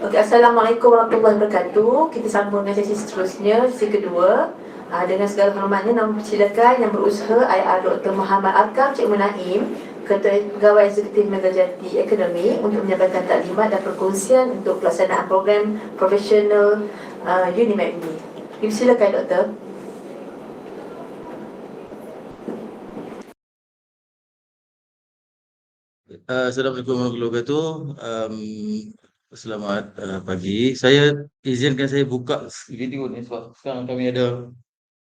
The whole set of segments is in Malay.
Okey, Assalamualaikum warahmatullahi wabarakatuh. Kita sambung dengan sesi seterusnya, sesi kedua. Dengan segala hormatnya, nama persilakan yang berusaha IR Dr. Muhammad Arkam Cik Naim, Ketua Pegawai Eksekutif Megajati Akademi, untuk menyampaikan taklimat dan perkongsian untuk pelaksanaan program profesional UNIMAP ini. Silakan Doktor. Assalamualaikum warahmatullahi wabarakatuh. Selamat pagi. Izinkan saya buka video ni sebab sekarang kami ada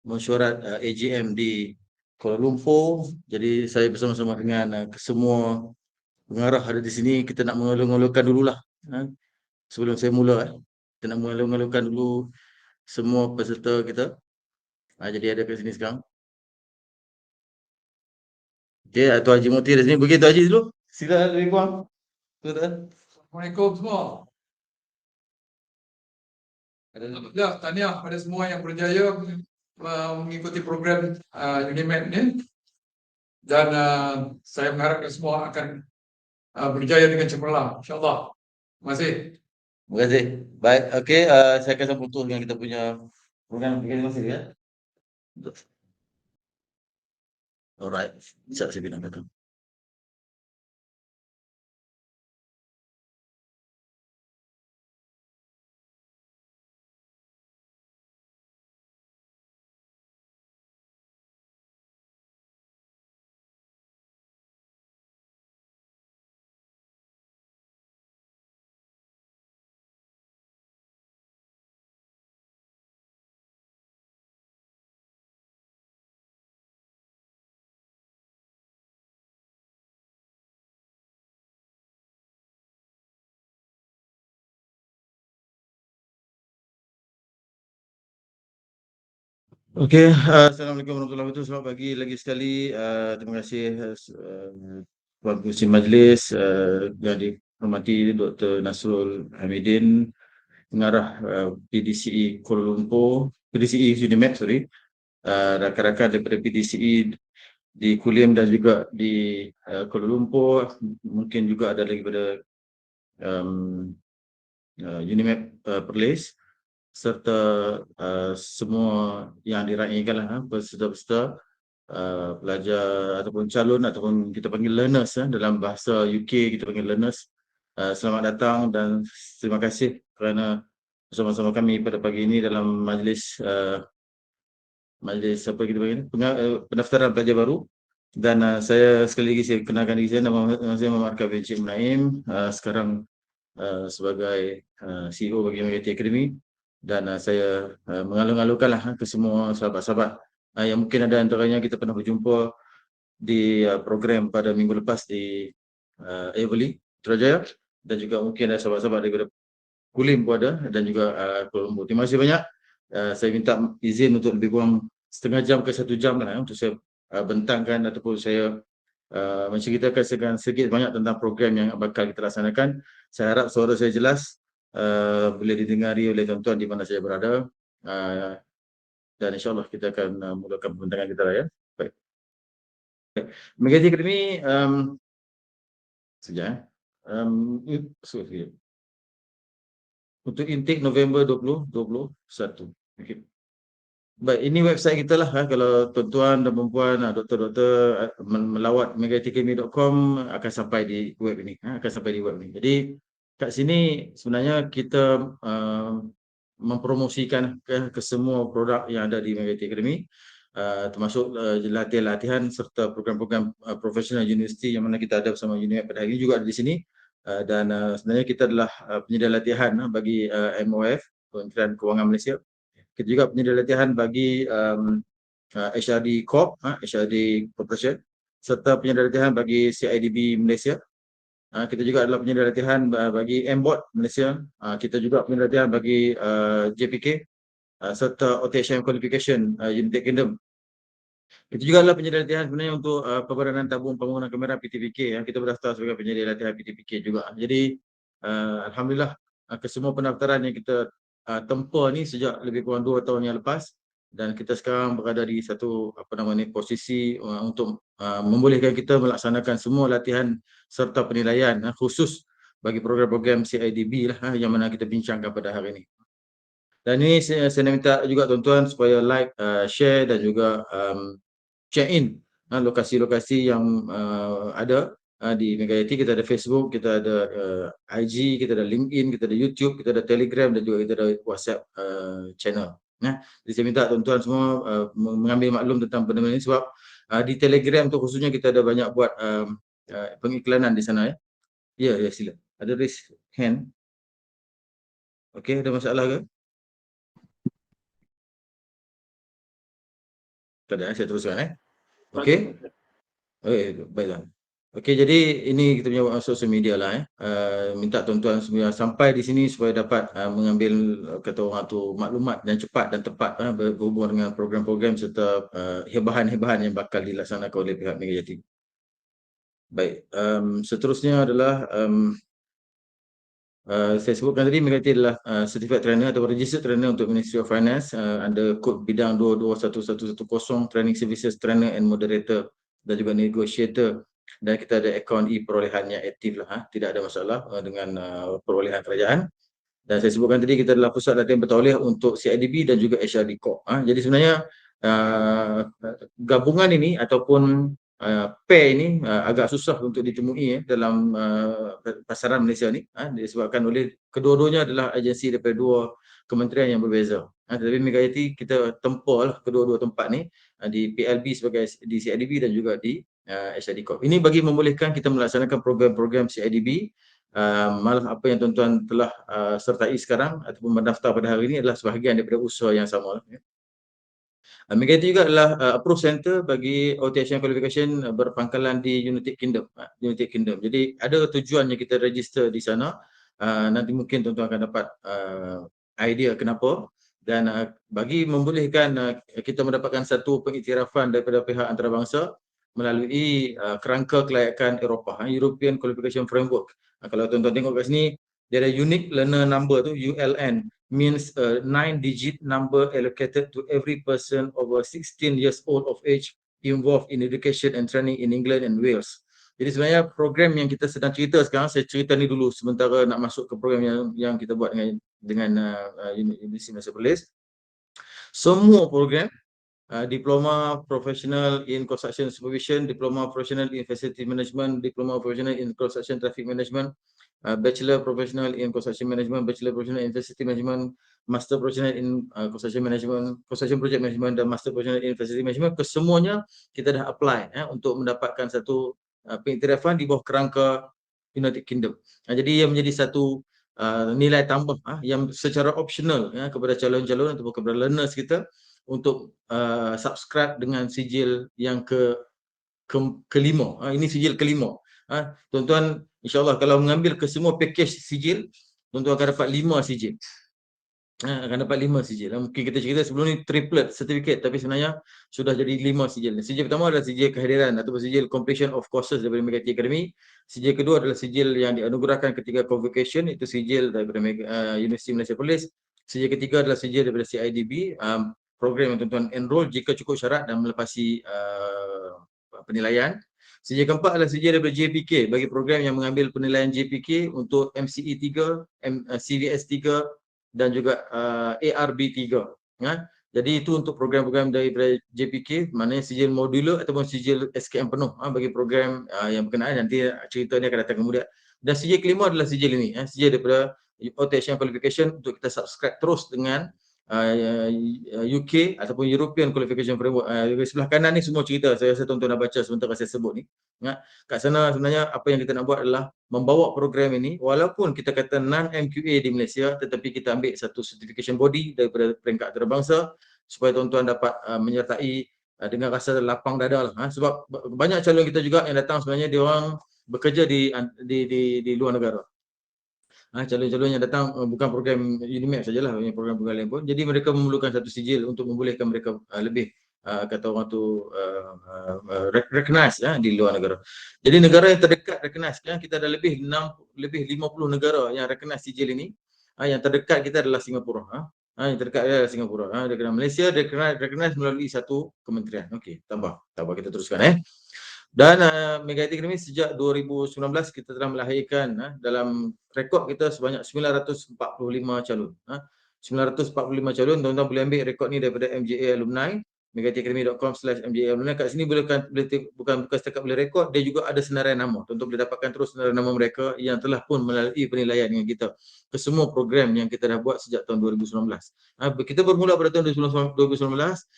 mesyuarat AGM di Kuala Lumpur. Jadi saya bersama-sama dengan semua pengarah ada di sini. Kita nak mengeluh-ngeluhkan dululah. Sebelum saya mula, kita nak mengeluh-ngeluhkan dulu semua peserta kita. Jadi ada kat sini sekarang. Okey, Tuan Haji Muti di sini. Bagi Tuan Haji dulu. Sila lebih kurang. Assalamualaikum semua. Alhamdulillah, tahniah pada semua yang berjaya mengikuti program UNIMAP ni. Dan saya mengharapkan semua akan berjaya dengan cemerlang, insyaAllah. Terima kasih. Terima kasih. Baik, okey, saya akan sambung terus dengan kita punya program. Terima kasih ya. Alright, sekejap saya pindah belakang. Okey, Assalamualaikum warahmatullahi wabarakatuh. Selamat pagi lagi sekali. Terima kasih Tuan Pengerusi Majlis yang dihormati Dr. Nasrul Hamidin, pengarah PDCE Kuala Lumpur, PDCE UNIMAP, rakan-rakan daripada PDCE di Kulim dan juga di Kuala Lumpur, mungkin juga ada lagi pada UNIMAP Perlis, serta semua yang diraikanlah peserta-peserta, pelajar ataupun calon ataupun kita panggil learners dalam bahasa UK kita panggil learners. Selamat datang dan terima kasih kerana bersama-sama kami pada pagi ini dalam majlis apa kita panggil pendaftaran pelajar baru. Dan saya sekali lagi saya kenalkan diri saya, nama saya Muhammad Arkam Cik Naim, sekarang sebagai CEO bagi Megajati Akademi. Dan saya mengalu-alukanlah ke semua sahabat-sahabat yang mungkin ada antaranya kita pernah berjumpa di program pada minggu lepas di Everly, Putrajaya, dan juga mungkin ada sahabat-sahabat daripada Kulim pun ada, dan juga Kuala Lumpur. Terima kasih banyak. Saya minta izin untuk lebih kurang setengah jam ke 1 jam lah untuk saya bentangkan ataupun saya menceritakan sedikit banyak tentang program yang bakal kita laksanakan. Saya harap suara saya jelas, boleh didengari oleh tuan-tuan di mana saya berada, dan insyaAllah kita akan mulakan pembentangan kita lah ya. Baik. Megajati Akademi, sekejap. Untuk intake November 2021. Okay. Baik, ini website kita lah. Kalau tuan-tuan dan perempuan, doktor-doktor melawat megatikemi.com akan sampai di web ini. Jadi kat sini sebenarnya kita mempromosikan ke semua produk yang ada di Megajati Akademi, termasuk latihan-latihan serta program-program profesional universiti yang mana kita ada bersama UNIMAP pada hari ini juga ada di sini. Dan sebenarnya kita adalah penyedia latihan bagi MOF, Kementerian Kewangan Malaysia. Kita juga penyedia latihan bagi HRD Corp, HRD Corporation, serta penyedia latihan bagi CIDB Malaysia. Kita juga adalah penyedia latihan bagi MBOT Malaysia. Kita juga penyedia latihan bagi JPK serta OTHM Qualification United Kingdom. Kita juga adalah penyedia latihan sebenarnya untuk Perbadangan Tabung Pembangunan Kamera PTPK. Kita berdaftar sebagai penyedia latihan PTPK juga. Jadi alhamdulillah kesemua pendaftaran yang kita tempa ni sejak lebih kurang 2 tahun yang lepas, dan kita sekarang berada di satu posisi untuk membolehkan kita melaksanakan semua latihan serta penilaian khusus bagi program-program CIDB lah yang mana kita bincangkan pada hari ini. Dan ini saya minta juga tuan-tuan supaya like, share dan juga check in lokasi-lokasi yang ada di Megayati. Kita ada Facebook, kita ada IG, kita ada LinkedIn, kita ada YouTube, kita ada Telegram dan juga kita ada WhatsApp channel. Jadi saya minta tuan-tuan semua mengambil maklum tentang benda-benda ini, sebab di Telegram tu khususnya kita ada banyak buat pengiklanan di sana ya. Ya, sila. Ada raise hand. Okey, ada masalah ke? Tak ada, saya teruskan Okey. Baiklah. Okey, jadi ini kita punya social media lah minta tuan-tuan semua sampai di sini supaya dapat mengambil kata orang tu maklumat yang cepat dan tepat berhubung dengan program-program serta hebahan-hebahan yang bakal dilaksanakan oleh pihak Megayati. Baik, seterusnya adalah saya sebutkan tadi Megayati adalah certified trainer atau registered trainer untuk Ministry of Finance under kod bidang 221110 Training Services Trainer and Moderator dan juga Negotiator, dan kita ada akaun e-perolehan yang aktif lah, tidak ada masalah dengan perolehan kerajaan. Dan saya sebutkan tadi kita adalah pusat latihan bertauliah untuk CIDB dan juga HRD Corp. Jadi sebenarnya gabungan ini ataupun pair ini agak susah untuk ditemui dalam pasaran Malaysia ni disebabkan oleh kedua-duanya adalah agensi daripada dua kementerian yang berbeza. Tetapi Megayati kita tempah kedua-dua tempat ni di PLB sebagai di CIDB dan juga di HRD Corp. Ini bagi membolehkan kita melaksanakan program-program CIDB. Malah apa yang tuan-tuan telah sertai sekarang ataupun mendaftar pada hari ini adalah sebahagian daripada usaha yang sama. Megayati juga adalah approve center bagi OTHM Qualification berpangkalan di United Kingdom. Jadi ada tujuan yang kita register di sana. Nanti mungkin tuan-tuan akan dapat idea kenapa. Dan bagi membolehkan kita mendapatkan satu pengiktirafan daripada pihak antarabangsa melalui kerangka kelayakan Eropah, European Qualification Framework. Kalau tuan-tuan tengok kat sini, dia ada Unique Learner Number tu, ULN, means a 9-digit number allocated to every person over 16 years old of age involved in education and training in England and Wales. Jadi sebenarnya program yang kita sedang cerita sekarang, saya cerita ni dulu sementara nak masuk ke program yang kita buat dengan Universiti Malaysia Perlis. Semua program Diploma Professional in Construction Supervision, Diploma Professional in Facility Management, Diploma Professional in Construction Traffic Management, Bachelor Professional in Construction Management, Bachelor Professional in Facility Management, Master Professional in Construction Management, Construction Project Management dan Master Professional in Facility Management, kesemuanya kita dah apply untuk mendapatkan satu pengiktirafan di bawah kerangka United Kingdom. Jadi ia menjadi satu nilai tambah yang secara optional kepada calon-calon ataupun kepada learners kita untuk subscribe dengan sijil yang kelima. Ini sijil kelima. Tuan-tuan insyaAllah kalau mengambil ke semua package sijil, tuan-tuan akan dapat 5 sijil. Akan dapat 5 sijil. Mungkin kita cerita sebelum ni triplet certificate, tapi sebenarnya sudah jadi 5 sijil. Sijil pertama adalah sijil kehadiran ataupun sijil completion of courses daripada Megayati Academy. Sijil kedua adalah sijil yang dianugerahkan ketika convocation, itu sijil daripada Universiti Malaysia Perlis. Sijil ketiga adalah sijil daripada CIDB, program yang tuan-tuan enroll jika cukup syarat dan melepasi penilaian. Sijil keempat adalah sijil daripada JPK bagi program yang mengambil penilaian JPK untuk MCE 3, CVS 3 dan juga ARB 3. Jadi itu untuk program-program daripada JPK, maknanya sijil modular ataupun sijil SKM penuh bagi program yang berkenaan. Nanti cerita ni akan datang kemudian. Dan sijil kelima adalah sijil ini, sijil daripada OTHM Qualification untuk kita subscribe terus dengan UK ataupun European Qualification Framework. Di sebelah kanan ni semua cerita, saya rasa tuan-tuan dah baca sebentar saya sebut ni. Kat sana sebenarnya apa yang kita nak buat adalah membawa program ini, walaupun kita kata non-MQA di Malaysia, tetapi kita ambil satu certification body daripada peringkat antarabangsa supaya tuan-tuan dapat menyertai dengan rasa lapang dada lah. Sebab banyak calon kita juga yang datang sebenarnya dia orang bekerja di luar negara. Calon-calon yang datang bukan program UNIMED sajalah, program-program lain pun. Jadi mereka memerlukan satu sijil untuk membolehkan mereka lebih kata orang tu recognize di luar negara. Jadi negara yang terdekat recognize, kita ada lebih 50 negara yang recognize sijil ini. Yang terdekat kita adalah Singapura. Yang terdekat adalah Singapura. Malaysia recognize melalui satu kementerian. Okey, tambah kita teruskan. Dan Mega IT Academy sejak 2019 kita telah melahirkan dalam rekod kita sebanyak 945 calon. 945 calon, tuan-tuan boleh ambil rekod ni daripada MJA Alumni, megaitacademy.com/MJA Alumni. Kat sini bukan setakat boleh rekod, dia juga ada senarian nama. Tuan-tuan boleh dapatkan terus senarian nama mereka yang telah pun melalui penilaian dengan kita ke semua program yang kita dah buat sejak tahun 2019. Kita bermula pada tahun 2019,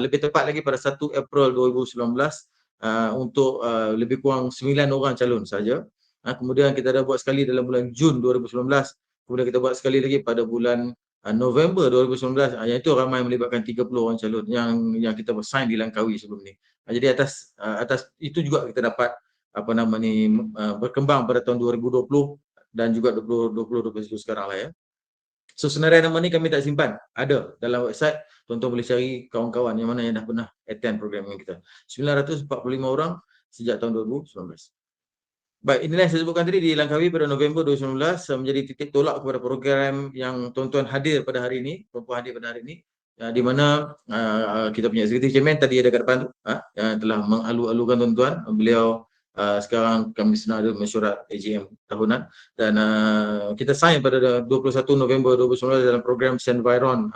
lebih tepat lagi pada 1 April 2019. Untuk lebih kurang 9 orang calon saja. Kemudian kita dah buat sekali dalam bulan Jun 2019. Kemudian kita buat sekali lagi pada bulan November 2019. Yang itu ramai melibatkan 30 orang calon yang kita sign di Langkawi sebelum ni. Jadi atas itu juga kita dapat berkembang pada tahun 2020 dan juga 2021 sekarang lah ya. So senarian nama ni kami tak simpan, ada dalam website. Tuan-tuan boleh cari kawan-kawan yang mana yang dah pernah attend program kita. 945 orang sejak tahun 2019. Baik, inilah yang saya sebutkan tadi di Langkawi pada November 2019 menjadi titik tolak kepada program yang tuan-tuan hadir pada hari ini, perempuan hadir pada hari ini, di mana kita punya Executive Chairman tadi ada kat depan tu, yang telah mengalu-alukan tuan-tuan. Beliau sekarang kami sedang ada mesyuarat AGM tahunan dan kita sign pada 21 November 2019 dalam program Senviron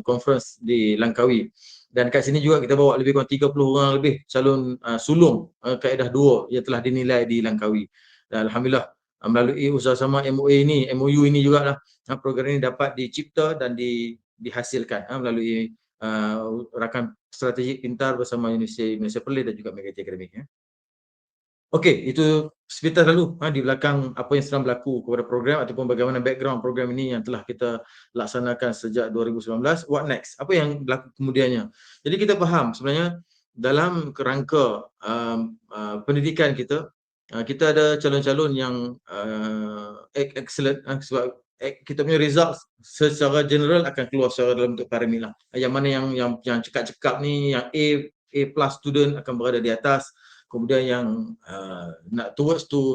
Conference di Langkawi. Dan kat sini juga kita bawa lebih kurang 30 orang lebih calon sulung kaedah 2 yang telah dinilai di Langkawi. Dan alhamdulillah melalui usaha-sama MOU ini jugalah program ini dapat dicipta dan dihasilkan melalui rakan strategik pintar bersama Universiti Malaysia Perlis dan juga Mega IT Academy. Okey, itu sepintas lalu di belakang apa yang sedang berlaku kepada program ataupun bagaimana background program ini yang telah kita laksanakan sejak 2019. What next? Apa yang berlaku kemudiannya? Jadi kita faham sebenarnya dalam kerangka pendidikan kita, kita ada calon-calon yang excellent sebab kita punya result secara general akan keluar secara dalam bentuk pyramid lah. Yang mana yang cekap-cekap ni, yang A plus student akan berada di atas. Kemudian yang nak towards to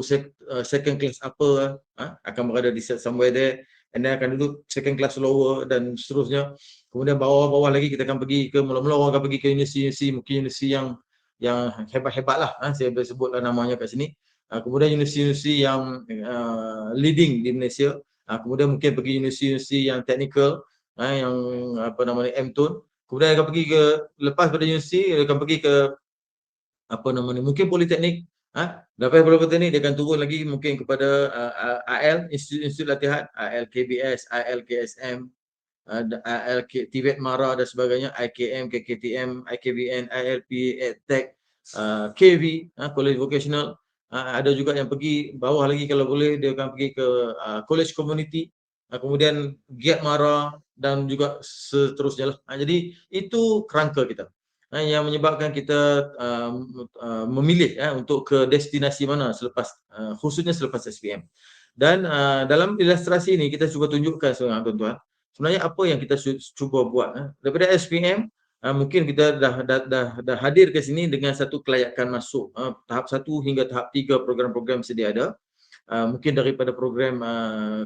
second class upper akan berada di somewhere there, and then akan duduk second class lower dan seterusnya. Kemudian bawah-bawah lagi kita akan pergi ke mula-mula orang akan pergi ke universiti, mungkin universiti yang hebat-hebat lah, saya boleh sebutlah namanya kat sini. Kemudian universiti yang leading di Malaysia. Kemudian mungkin pergi universiti yang technical, yang M-Tone. Kemudian akan pergi ke, lepas pada universiti akan pergi ke mungkin politeknik. Lepas politeknik dia akan turun lagi mungkin kepada AL, institut latihan, AL KBS, AL KSM, AL TVET Mara dan sebagainya, IKM, KKTM, IKBN, ILP, EdTech, KV, College Vocational. Ada juga yang pergi bawah lagi kalau boleh, dia akan pergi ke College Community, kemudian GIAT Mara dan juga seterusnya lah. Jadi itu kerangka kita yang menyebabkan kita memilih untuk ke destinasi mana selepas khususnya selepas SPM. Dan dalam ilustrasi ini kita cuba tunjukkan sekarang tuan-tuan, sebenarnya apa yang kita cuba buat daripada SPM. Mungkin kita dah hadir ke sini dengan satu kelayakan masuk tahap 1 hingga tahap 3 program-program sedia ada. Mungkin daripada program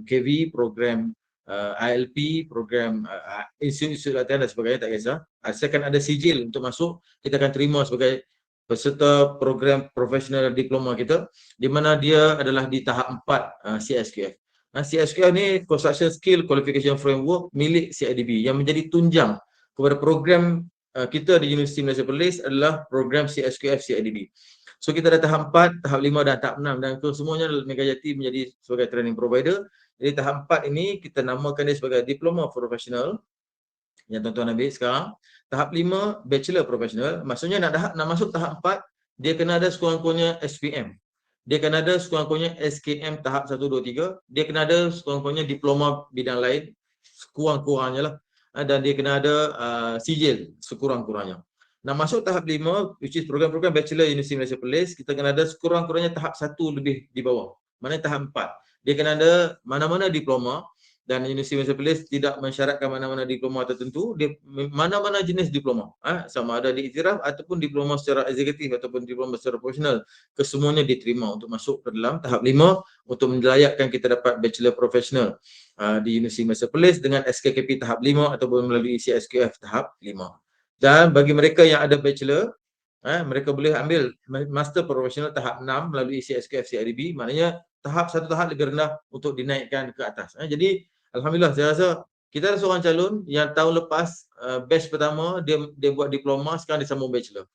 KV, program ILP, program institut latihan dan sebagainya, tak kisah. Asalkan ada sijil untuk masuk, kita akan terima sebagai peserta program profesional diploma kita, di mana dia adalah di tahap 4 CSQF. CSQF ni Construction Skill Qualification Framework milik CIDB yang menjadi tunjang kepada program kita di Universiti Malaysia Perlis adalah program CSQF CIDB. So kita dah tahap 4, tahap 5 dan tahap 6 dan kesemuanya Mega Jati menjadi sebagai training provider. Jadi tahap 4 ini kita namakan dia sebagai Diploma Professional yang tuan-tuan ambil sekarang. Tahap 5 Bachelor Professional. Maksudnya nak masuk tahap 4, dia kena ada sekurang-kurangnya SPM. Dia kena ada sekurang-kurangnya SKM tahap 1, 2, 3. Dia kena ada sekurang-kurangnya diploma bidang lain sekurang-kurangnya lah. Dan dia kena ada sijil sekurang-kurangnya. nak masuk tahap 5, which is program-program Bachelor Universiti Malaysia Perlis, kita kena ada sekurang-kurangnya tahap 1 lebih di bawah. Maknanya tahap 4. Dia kena ada mana-mana diploma, dan Universiti Malaysia Perlis tidak mensyaratkan mana-mana diploma tertentu, dia mana-mana jenis diploma, sama ada diiktiraf ataupun diploma secara eksekutif ataupun diploma secara profesional, kesemuanya diterima untuk masuk ke dalam tahap 5 untuk melayakkan kita dapat bachelor profesional di Universiti Malaysia Perlis dengan SKKP tahap 5 ataupun melalui CSQF tahap 5. Dan bagi mereka yang ada bachelor, mereka boleh ambil master profesional tahap 6 melalui CSQF CIDB, maknanya satu tahap lebih rendah untuk dinaikkan ke atas. Jadi alhamdulillah, saya rasa kita ada seorang calon yang tahun lepas batch pertama dia buat diploma, sekarang dia sambung bachelor.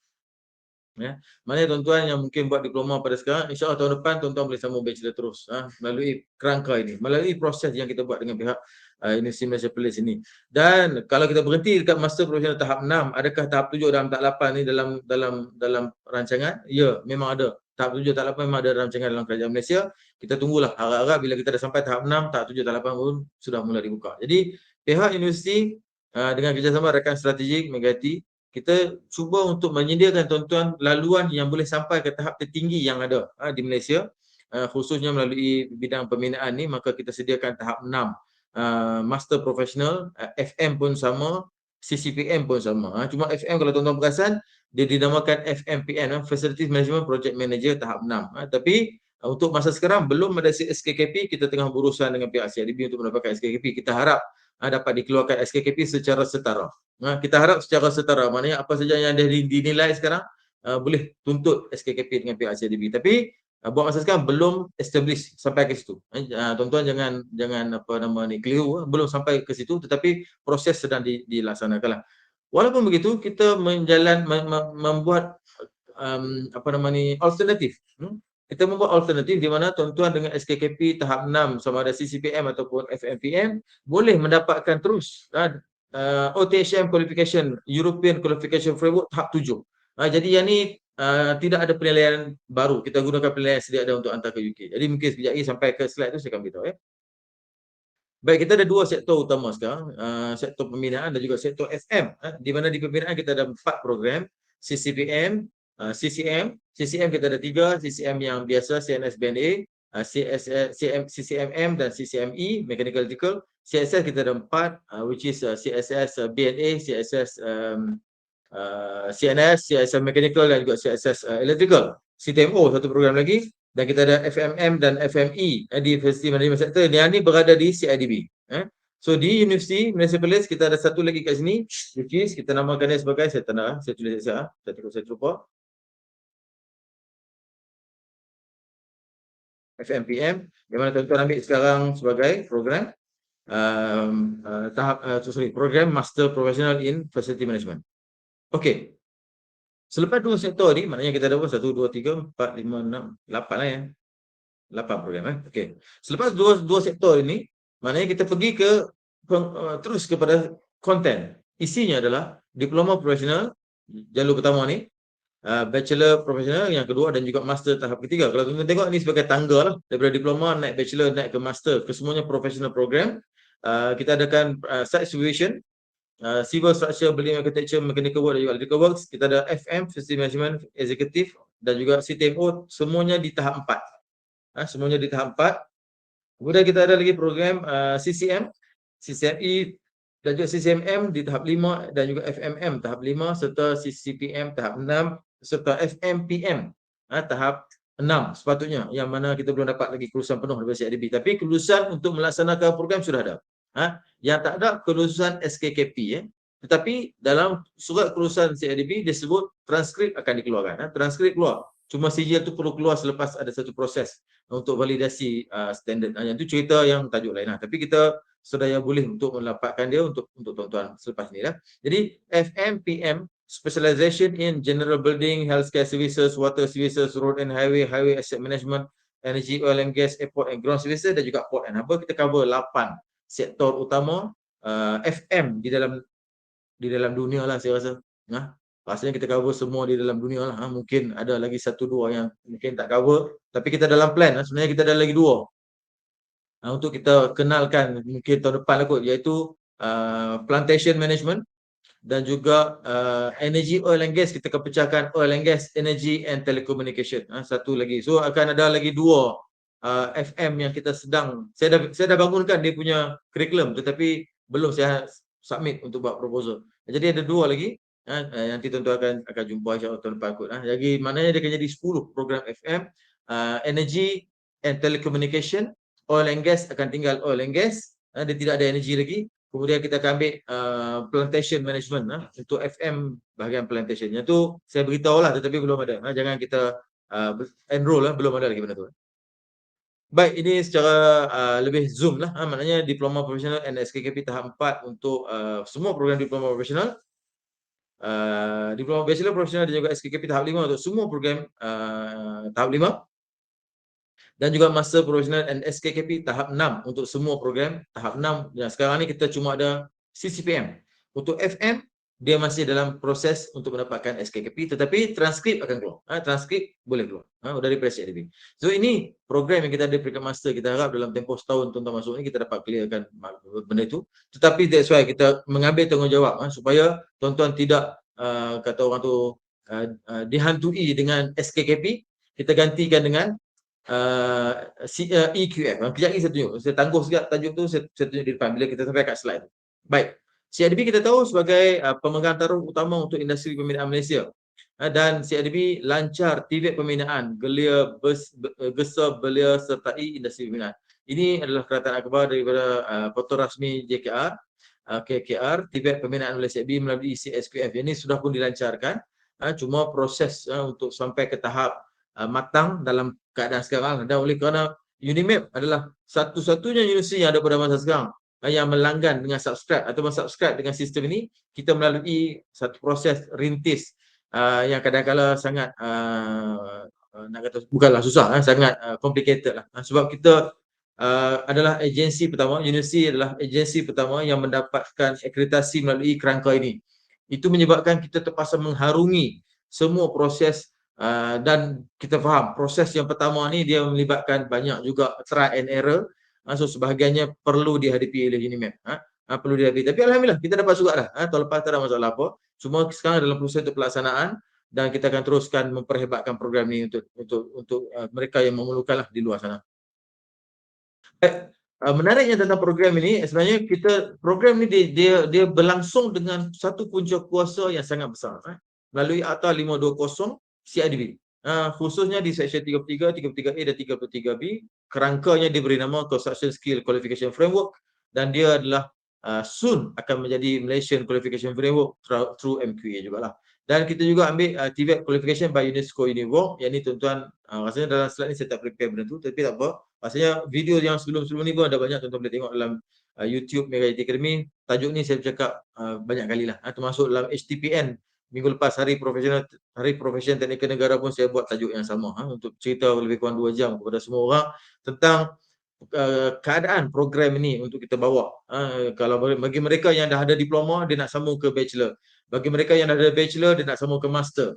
Maknanya tuan-tuan yang mungkin buat diploma pada sekarang, insya-Allah tahun depan tuan-tuan boleh sambung bachelor terus melalui kerangka ini, melalui proses yang kita buat dengan pihak Universiti Malaysia Perlis ini. Dan kalau kita berhenti dekat master profesional tahap 6, adakah tahap 7 dan tahap 8 ni dalam rancangan? Ya, memang ada. Tahap 7, tahap 8 memang ada rancangan dalam kerajaan Malaysia. Kita tunggulah, harap-harap bila kita dah sampai tahap 6, tahap 7, tahap 8 pun sudah mula dibuka. Jadi pihak universiti dengan kerjasama rakan strategik Megati, kita cuba untuk menyediakan tuan-tuan laluan yang boleh sampai ke tahap tertinggi yang ada di Malaysia, khususnya melalui bidang pembinaan ni, maka kita sediakan tahap 6 master professional, FM pun sama, CCPM pun sama. Cuma FM kalau tuan-tuan perasan, dia dinamakan FMPN, Facilities Management Project Manager tahap 6. Tapi untuk masa sekarang belum ada SKKP, kita tengah berurusan dengan pihak CIDB untuk mendapatkan SKKP. Kita harap dapat dikeluarkan SKKP secara setara. Kita harap secara setara, maknanya apa saja yang dah dinilai sekarang boleh tuntut SKKP dengan pihak CIDB. Tapi buat masa sekarang belum establish sampai ke situ. Tuan-tuan jangan apa nama ni keliru, belum sampai ke situ, tetapi proses sedang dilaksanakanlah. Walaupun begitu, kita membuat apa nama ni alternatif. Kita membuat alternatif di mana tuan-tuan dengan SKKP tahap 6 sama ada CCPM ataupun FMPM boleh mendapatkan terus OTHM Qualification, European Qualification Framework tahap 7. Jadi yang ni tidak ada penilaian baru, kita gunakan penilaian sedia ada untuk hantar ke UK. Jadi mungkin sekejap lagi sampai ke slide tu saya akan beritahu. Baik, kita ada dua sektor utama sekarang, sektor pembinaan dan juga sektor FM. Di mana di pembinaan kita ada 4 program, CCPM, CCM kita ada 3, CCM yang biasa, CNS BNA, CCMM dan CCME, Mechanical Electrical. CSS kita ada 4, which is CSS BNA, CSS CNS, CSS Mechanical dan juga CSS Electrical. CTMO satu program lagi, dan kita ada FMM dan FME di Facility Management Sector. Yang ni berada di CIDB. So di Universiti Malaysia Perlis kita ada satu lagi kat sini, which is kita namakan dia sebagai, saya tulis saya terlupa, FMPM, di mana tuan-tuan ambil sekarang sebagai program program Master Professional in Facility Management. Okey. Selepas dua sektor ni, maknanya kita ada 1, 2, 3, 4, 5, 6, 8 lah ya. 8 program Okey. Selepas dua sektor ini, maknanya kita pergi ke terus kepada konten. Isinya adalah diploma profesional jalur pertama ni, bachelor profesional yang kedua dan juga master tahap ketiga. Kalau tuan-tuan tengok ni sebagai tangga lah, daripada diploma naik bachelor naik ke master, kesemuanya professional program. Kita adakan site supervision, civil structure, building architecture, mechanical work dan juga electrical works. Kita ada FM, Facility Management Executive dan juga CTMO, semuanya di tahap 4. Semuanya di tahap 4. Kemudian kita ada lagi program CCM, CCME dan juga CCMM di tahap 5 dan juga FMM tahap 5 serta CCPM tahap 6 serta FMPM tahap 6 sepatutnya, yang mana kita belum dapat lagi kelulusan penuh daripada CIDB, tapi kelulusan untuk melaksanakan program sudah ada. Yang tak ada kelulusan SKKP tetapi dalam surat kelulusan CIDB disebut transkrip akan dikeluarkan. Transkrip keluar, cuma sijil tu perlu keluar selepas ada satu proses untuk validasi standard. Yang tu cerita yang tajuk lain tapi kita sedaya boleh untuk mendapatkan dia untuk tuan-tuan selepas ni lah. Jadi FMPM, Specialization in General Building, Healthcare Services, Water Services, Road and Highway, Highway Asset Management, Energy, Oil and Gas, Airport and Ground Services dan juga Port and Harbour. Kita cover 8 sektor utama FM di dalam dunia lah saya rasa. Rasanya kita cover semua di dalam dunia lah. Mungkin ada lagi 1-2 yang mungkin tak cover, tapi kita dalam plan sebenarnya kita ada lagi 2 untuk kita kenalkan mungkin tahun depan lah kot, iaitu Plantation Management dan juga energy oil and gas. Kita akan pecahkan oil and gas, energy and telecommunication. Satu lagi. So akan ada lagi 2 FM yang kita sedang, saya dah bangunkan dia punya curriculum, tetapi belum saya submit untuk buat proposal. Jadi ada 2 lagi. Nanti tuan-tuan akan jumpa insya-Allah tahun depan kot. Jadi maknanya dia akan jadi 10 program FM, energy and telecommunication, oil and gas akan tinggal oil and gas, dia tidak ada energy lagi. Kemudian kita akan ambil plantation management untuk FM bahagian plantation. Yang tu saya beritahu lah tetapi belum ada. Jangan kita enroll belum ada lagi benda tu. Baik, ini secara lebih zoom lah. Maknanya diploma profesional and SKKP tahap 4 untuk semua program diploma profesional. Diploma bachelor profesional dan juga SKKP tahap 5 untuk semua program tahap 5. Dan juga Master Professional and SKKP tahap 6 untuk semua program tahap 6. Dan sekarang ni kita cuma ada CCPM. Untuk FM, dia masih dalam proses untuk mendapatkan SKKP, tetapi transkrip akan keluar. Transkrip boleh keluar dari PSCDB. So ini program yang kita ada peringkat master. Kita harap dalam tempoh setahun tuan-tuan masuk ni kita dapat clearkan benda itu. Tetapi that's why kita mengambil tanggungjawab supaya tuan-tuan tidak kata orang tu dihantui dengan SKKP. Kita gantikan dengan EQF. Kejap lagi saya tunjuk. Saya tangguh sekejap tajuk tu, saya tunjuk di depan bila kita sampai kat slide. Baik. CIDB kita tahu sebagai pemegang taruh utama untuk industri pembinaan Malaysia. Dan CIDB lancar TVET pembinaan, gelia, gesa, belia sertai industri pembinaan. Ini adalah kerajaan akhbar daripada portal rasmi JKR, KKR, TVET pembinaan oleh CIDB melalui CSQF. Ini sudah pun dilancarkan. Cuma proses untuk sampai ke tahap matang dalam keadaan sekarang, dan oleh kerana UNIMAP adalah satu-satunya universiti yang ada pada masa sekarang yang melanggan dengan subscribe atau subscribe dengan sistem ini, kita melalui satu proses rintis yang kadang-kadang sangat nak kata bukanlah susah, sangat complicated lah. Sebab kita adalah agensi pertama, universiti adalah agensi pertama yang mendapatkan akreditasi melalui kerangka ini. Itu menyebabkan kita terpaksa mengharungi semua proses. Dan kita faham proses yang pertama ni dia melibatkan banyak juga try and error. So sebahagiannya perlu dihadapi oleh UNIMAP. Perlu dihadapi. Tapi alhamdulillah kita dapat juga dah. Tahun lepas tak ada masalah apa. Semua sekarang dalam proses untuk pelaksanaan dan kita akan teruskan memperhebatkan program ni untuk mereka yang memerlukanlah di luar sana. Menariknya tentang program ini, sebenarnya program ni dia berlangsung dengan satu punca kuasa yang sangat besar melalui Akta 520 CIDB. Khususnya di Seksyen 33, 33A dan 33B, kerangkanya diberi nama Construction Skill Qualification Framework dan dia adalah soon akan menjadi Malaysian Qualification Framework through MQA jugalah. Dan kita juga ambil TVET Qualification by UNESCO Uniwork, yang ni tuan-tuan rasanya dalam slide ni saya tak prepare benda tu, tapi tak apa. Rasanya video yang sebelum-sebelum ni pun ada banyak tuan-tuan boleh tengok dalam YouTube Mega IT Academy. Tajuk ni saya bercakap banyak kali lah, termasuk dalam HTPN minggu lepas, Hari Profesion Teknikal Negara pun saya buat tajuk yang sama untuk cerita lebih kurang 2 jam kepada semua orang tentang keadaan program ini untuk kita bawa. Kalau bagi mereka yang dah ada diploma, dia nak sambung ke bachelor. Bagi mereka yang dah ada bachelor, dia nak sambung ke master.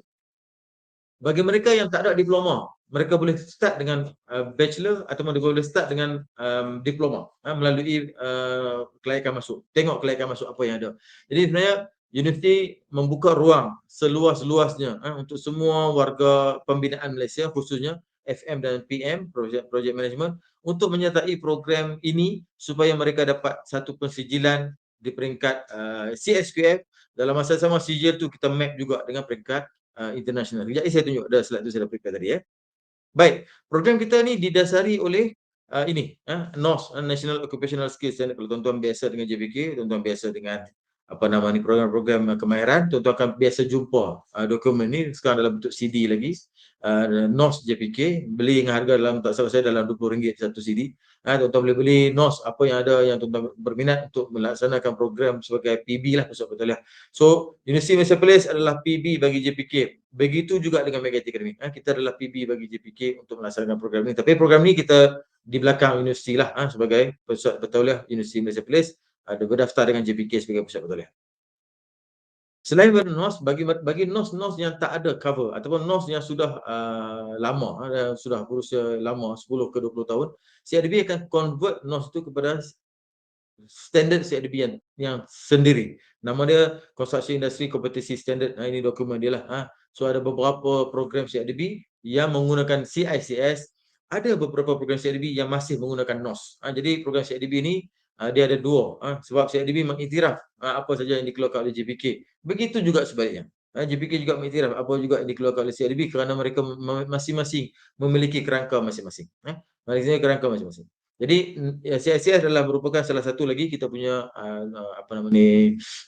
Bagi mereka yang tak ada diploma, mereka boleh start dengan bachelor ataupun dia boleh start dengan diploma melalui kelayakan masuk. Tengok kelayakan masuk apa yang ada. Jadi sebenarnya universiti membuka ruang seluas-luasnya untuk semua warga pembinaan Malaysia, khususnya FM dan PM, project management, untuk menyertai program ini supaya mereka dapat satu pensijilan di peringkat CSQF. Dalam masa sama sijil tu kita map juga dengan peringkat international. Jadi saya tunjuk dah slide tu saya dah prepare tadi Baik, program kita ni didasari oleh ini NOS, National Occupational Skills Standard. Kalau tuan-tuan biasa dengan JPK, tuan-tuan biasa dengan program-program kemahiran, tuan-tuan akan biasa jumpa dokumen ni sekarang dalam bentuk CD lagi. NOS JPK, beli dengan harga dalam, tak salah saya, dalam RM20 satu CD. Tuan-tuan boleh beli NOS apa yang ada yang tuan-tuan berminat untuk melaksanakan program sebagai PB lah, Pusat Pertolian. So, Universiti Malaysia Police adalah PB bagi JPK. Begitu juga dengan Mega IT Academy. Kita adalah PB bagi JPK untuk melaksanakan program ini. Tapi program ni kita di belakang universiti lah sebagai Pusat Pertolian Universiti Malaysia Police, ada berdaftar dengan JPK sebagai Pusat Pertolian. Selain daripada NOS, bagi NOS yang tak ada cover ataupun NOS yang sudah lama, sudah berusia lama 10 ke 20 tahun, CIDB akan convert NOS itu kepada standard CIDB yang sendiri. Nama dia Construction Industry Competency Standard. Ini dokumen dia lah. So ada beberapa program CIDB yang menggunakan CICS, ada beberapa program CIDB yang masih menggunakan NOS. Jadi program CIDB ini dia ada dua. Sebab CIDB mengiktiraf apa saja yang dikeluarkan oleh JPK. Begitu juga sebaliknya. JPK juga mengiktiraf apa juga yang dikeluarkan oleh CIDB kerana mereka masing-masing memiliki kerangka masing-masing. Memiliki kerangka masing-masing. Jadi CICS adalah merupakan salah satu lagi kita punya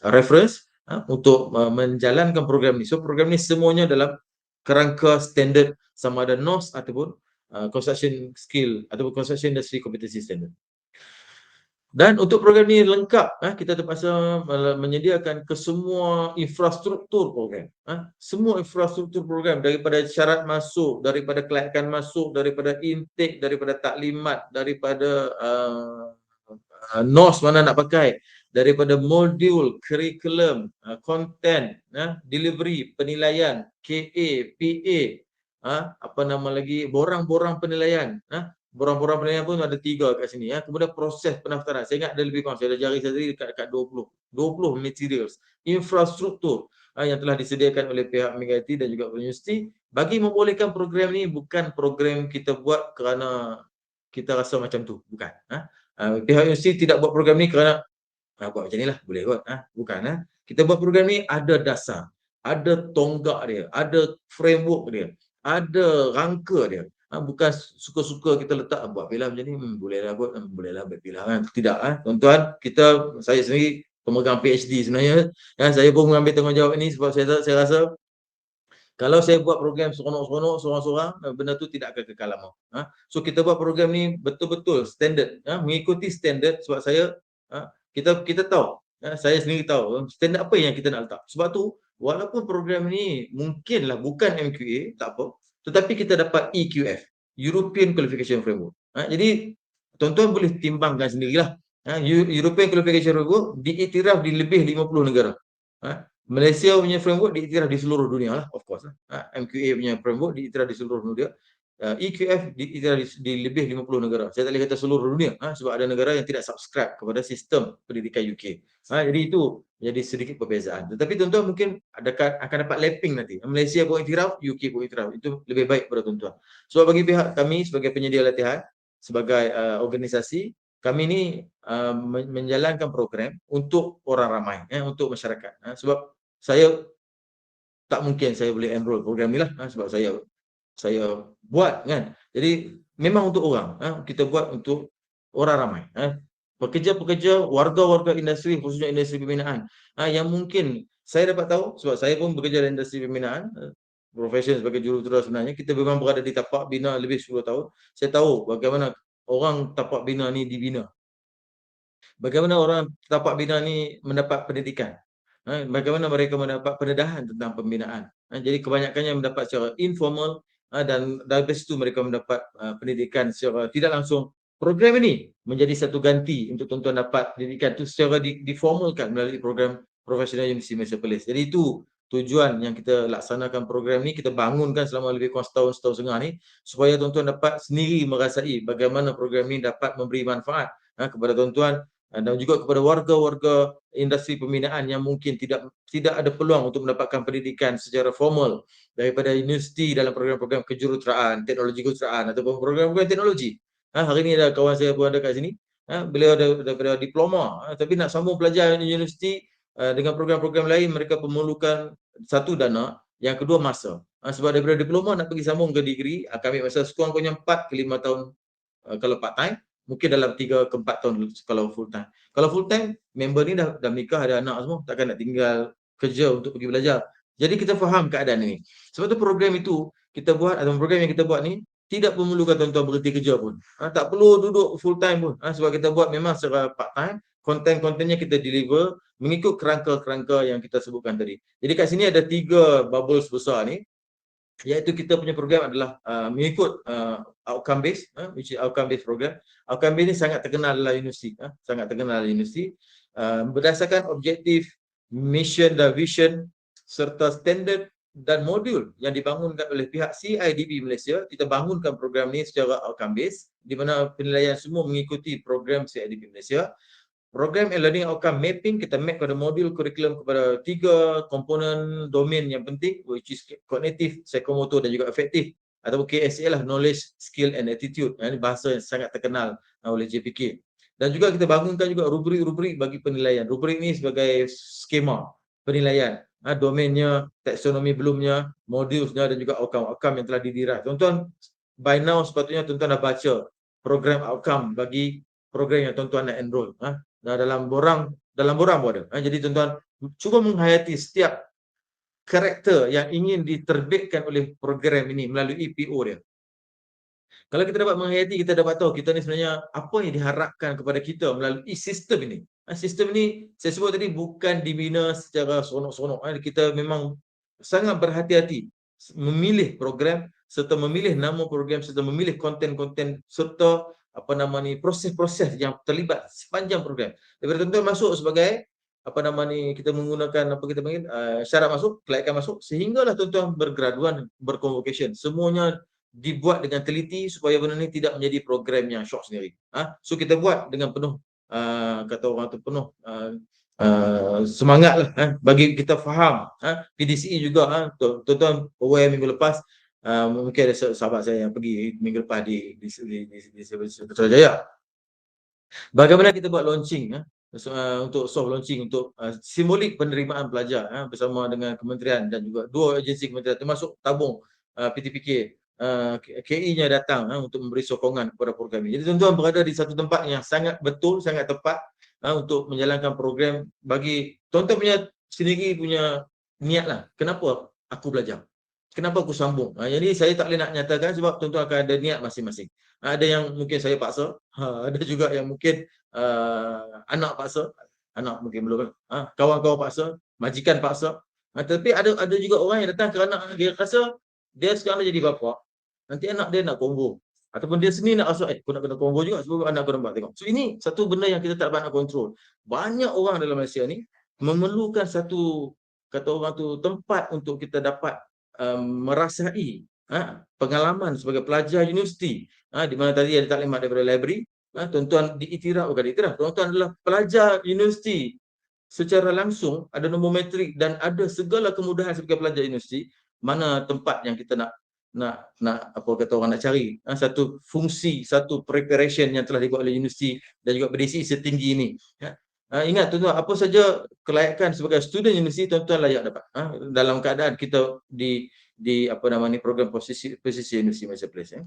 reference untuk menjalankan program ni. So program ni semuanya dalam kerangka standard sama ada NOS ataupun construction skill ataupun construction industry competency standard. Dan untuk program ni lengkap, kita terpaksa menyediakan kesemua infrastruktur program. Semua infrastruktur program, daripada syarat masuk, daripada kelayakan masuk, daripada intake, daripada taklimat, daripada NOS mana nak pakai, daripada modul, curriculum, content, delivery, penilaian, KA, PA, apa nama lagi, borang-borang penilaian. Borang-borang penilaian pun ada 3 kat sini. Kemudian proses pendaftaran. Saya ingat ada lebih kurang, saya ada jari saya tadi dekat 20 materials. Infrastruktur yang telah disediakan oleh pihak MIGAITI dan juga universiti bagi membolehkan program ni bukan program kita buat kerana kita rasa macam tu. Bukan. Pihak universiti tidak buat program ni kerana buat macam ni lah, boleh buat. Bukan. Kita buat program ni ada dasar, ada tonggak dia, ada framework dia, ada rangka dia. Bukan suka-suka kita letak buat pilih macam ni, bolehlah buat, bolehlah pilih kan. Tidak. Tuan-tuan, saya sendiri pemegang PhD sebenarnya. Saya pun mengambil tanggungjawab ini sebab saya rasa kalau saya buat program seronok-seronok, seorang-seorang, benda tu tidak akan kekal lama. So kita buat program ni betul-betul standard, mengikuti standard sebab kita tahu, saya sendiri tahu standard apa yang kita nak letak. Sebab tu, walaupun program ni mungkinlah bukan MQA, tak apa, tetapi kita dapat EQF, European Qualification Framework. Jadi, tuan-tuan boleh timbangkan sendirilah. European Qualification Framework diiktiraf di lebih 50 negara. Malaysia punya framework diiktiraf di seluruh dunia lah, of course. MQA punya framework diiktiraf di seluruh dunia. EQF diiktiraf di lebih 50 negara. Saya tak boleh kata seluruh dunia, sebab ada negara yang tidak subscribe kepada sistem pendidikan UK. Jadi itu jadi sedikit perbezaan. Tetapi tuan-tuan mungkin akan dapat lapping nanti. Malaysia pun iktiraf, UK pun iktiraf. Itu lebih baik pada tuan-tuan. So bagi pihak kami sebagai penyedia latihan, sebagai organisasi, kami ni menjalankan program untuk orang ramai, untuk masyarakat. Sebab saya tak mungkin saya boleh enroll program ni lah, sebab saya buat kan. Jadi memang untuk orang, kita buat untuk orang ramai. Pekerja-pekerja, warga-warga industri, khususnya industri pembinaan, yang mungkin saya dapat tahu sebab saya pun bekerja dalam industri pembinaan, profession sebagai jurutera sebenarnya, kita memang berada di tapak bina lebih 10 tahun. Saya tahu bagaimana orang tapak bina ni dibina. Bagaimana orang tapak bina ni mendapat pendidikan. Bagaimana mereka mendapat pendedahan tentang pembinaan. Jadi kebanyakannya mendapat secara informal dan dari situ mereka mendapat pendidikan secara tidak langsung. Program ini menjadi satu ganti untuk tuan-tuan dapat pendidikan itu secara diformalkan melalui program Professional Universiti Malaysia Perlis. Jadi itu tujuan yang kita laksanakan program ni, kita bangunkan selama lebih kurang setahun setengah ni supaya tuan-tuan dapat sendiri merasai bagaimana program ni dapat memberi manfaat kepada tuan-tuan dan juga kepada warga-warga industri pembinaan yang mungkin tidak ada peluang untuk mendapatkan pendidikan secara formal daripada universiti dalam program-program kejuruteraan, teknologi kejuruteraan ataupun program-program teknologi. Hari ni ada kawan saya pun ada kat sini, beliau ada daripada diploma, tapi nak sambung pelajar di universiti dengan program-program lain, mereka memerlukan satu dana, yang kedua masa. Sebab daripada diploma nak pergi sambung ke degree, kami masa sekurang-kurangnya 4 ke 5 tahun kalau part time, mungkin dalam 3 ke 4 tahun kalau full time. Kalau full time, member ni dah menikah, ada anak semua, takkan nak tinggal kerja untuk pergi belajar. Jadi kita faham keadaan ini. Sebab tu program itu kita buat, atau program yang kita buat ni tidak memerlukan tuan-tuan berhenti kerja pun. Tak perlu duduk full time pun. Sebab kita buat memang secara part time, konten-kontennya kita deliver mengikut kerangka-kerangka yang kita sebutkan tadi. Jadi kat sini ada 3 bubbles besar ni, iaitu kita punya program adalah mengikut outcome based, which is outcome based program. Outcome based ni sangat terkenal dalam universiti, berdasarkan objektif, mission dan vision serta standard dan modul yang dibangunkan oleh pihak CIDB Malaysia. Kita bangunkan program ni secara outcome based, di mana penilaian semua mengikuti program CIDB Malaysia. program and learning outcome mapping, kita map pada modul kurikulum kepada 3 komponen domain yang penting, which is kognitif, psikomotor dan juga afektif, ataupun KSA lah, knowledge, skill and attitude. Ini bahasa yang sangat terkenal oleh JPK. Dan juga kita bangunkan juga rubrik-rubrik bagi penilaian. Rubrik ni sebagai skema penilaian. Domainnya, taksonomi belumnya, modulnya dan juga outcome yang telah didirai. Tuan-tuan, by now sepatutnya tuan-tuan dah baca program outcome bagi program yang tuan-tuan nak enroll. Dalam borang pun ada. Jadi tuan-tuan cuba menghayati setiap karakter yang ingin diterbitkan oleh program ini melalui PO dia. Kalau kita dapat menghayati, kita dapat tahu kita ni sebenarnya apa yang diharapkan kepada kita melalui sistem ini. Sistem ini saya sebut tadi bukan dibina secara seronok-seronok. Kita memang sangat berhati-hati memilih program serta memilih nama program serta memilih konten-konten serta proses-proses yang terlibat sepanjang program. Daripada tuan-tuan masuk sebagai kita menggunakan syarat masuk, kelayakan masuk, sehinggalah tuan-tuan bergraduan, berconvocation. Semuanya dibuat dengan teliti supaya benda ni tidak menjadi program yang syok sendiri. So kita buat dengan penuh kata orang tu penuh semangat lah bagi kita faham. PDCE juga tuan-tuan aware minggu lepas mungkin ada sahabat saya yang pergi minggu lepas di Putrajaya. Bagaimana kita buat launching untuk soft launching untuk simbolik penerimaan pelajar bersama dengan kementerian dan juga 2 agensi kementerian termasuk tabung PTPK. KI-nya datang untuk memberi sokongan kepada program ini. Jadi tuan-tuan berada di satu tempat yang sangat betul, sangat tepat untuk menjalankan program bagi tuan-tuan punya sendiri punya niat lah. Kenapa aku belajar? Kenapa aku sambung? Jadi saya tak boleh nak nyatakan sebab tuan-tuan akan ada niat masing-masing. Ada yang mungkin saya paksa, ada juga yang mungkin anak paksa, anak mungkin belum, kawan-kawan paksa, majikan paksa. Tapi ada juga orang yang datang kerana dia rasa dia sekarang dah jadi bapa. Nanti anak dia nak combo. Ataupun dia sendiri nak rasa, aku nak kena combo juga sebab anak aku nampak tengok. So ini satu benda yang kita tak dapat nak kontrol. Banyak orang dalam Malaysia ni memerlukan satu, kata orang tu, tempat untuk kita dapat merasai pengalaman sebagai pelajar universiti. Di mana tadi ada taklimat daripada library. Tuan-tuan diiktiraf, bukan diiktiraf. Tuan-tuan adalah pelajar universiti secara langsung, ada nombor matrik dan ada segala kemudahan sebagai pelajar universiti. Mana tempat yang kita nak apa kata orang nak cari satu fungsi, satu preparation yang telah dibuat oleh universiti dan juga berdisi setinggi ini. Ingat tuan-tuan, apa saja kelayakan sebagai student universiti tuan-tuan layak dapat dalam keadaan kita di program posisi universiti Malaysia Place.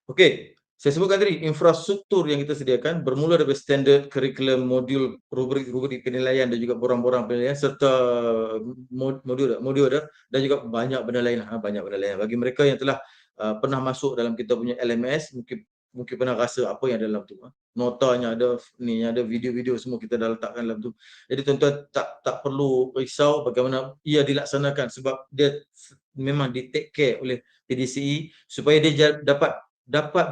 Okey, saya sebutkan tadi infrastruktur yang kita sediakan bermula dari standard kurikulum, modul, rubrik penilaian dan juga borang-borang penilaian serta modul dan juga banyak benda lain bagi mereka yang telah pernah masuk dalam kita punya LMS mungkin pernah rasa apa yang dalam tu. Notanya ada, ada video-video semua kita dah letakkan dalam tu. Jadi tuan-tuan tak perlu risau bagaimana ia dilaksanakan sebab dia memang di take care oleh PDCE supaya dia dapat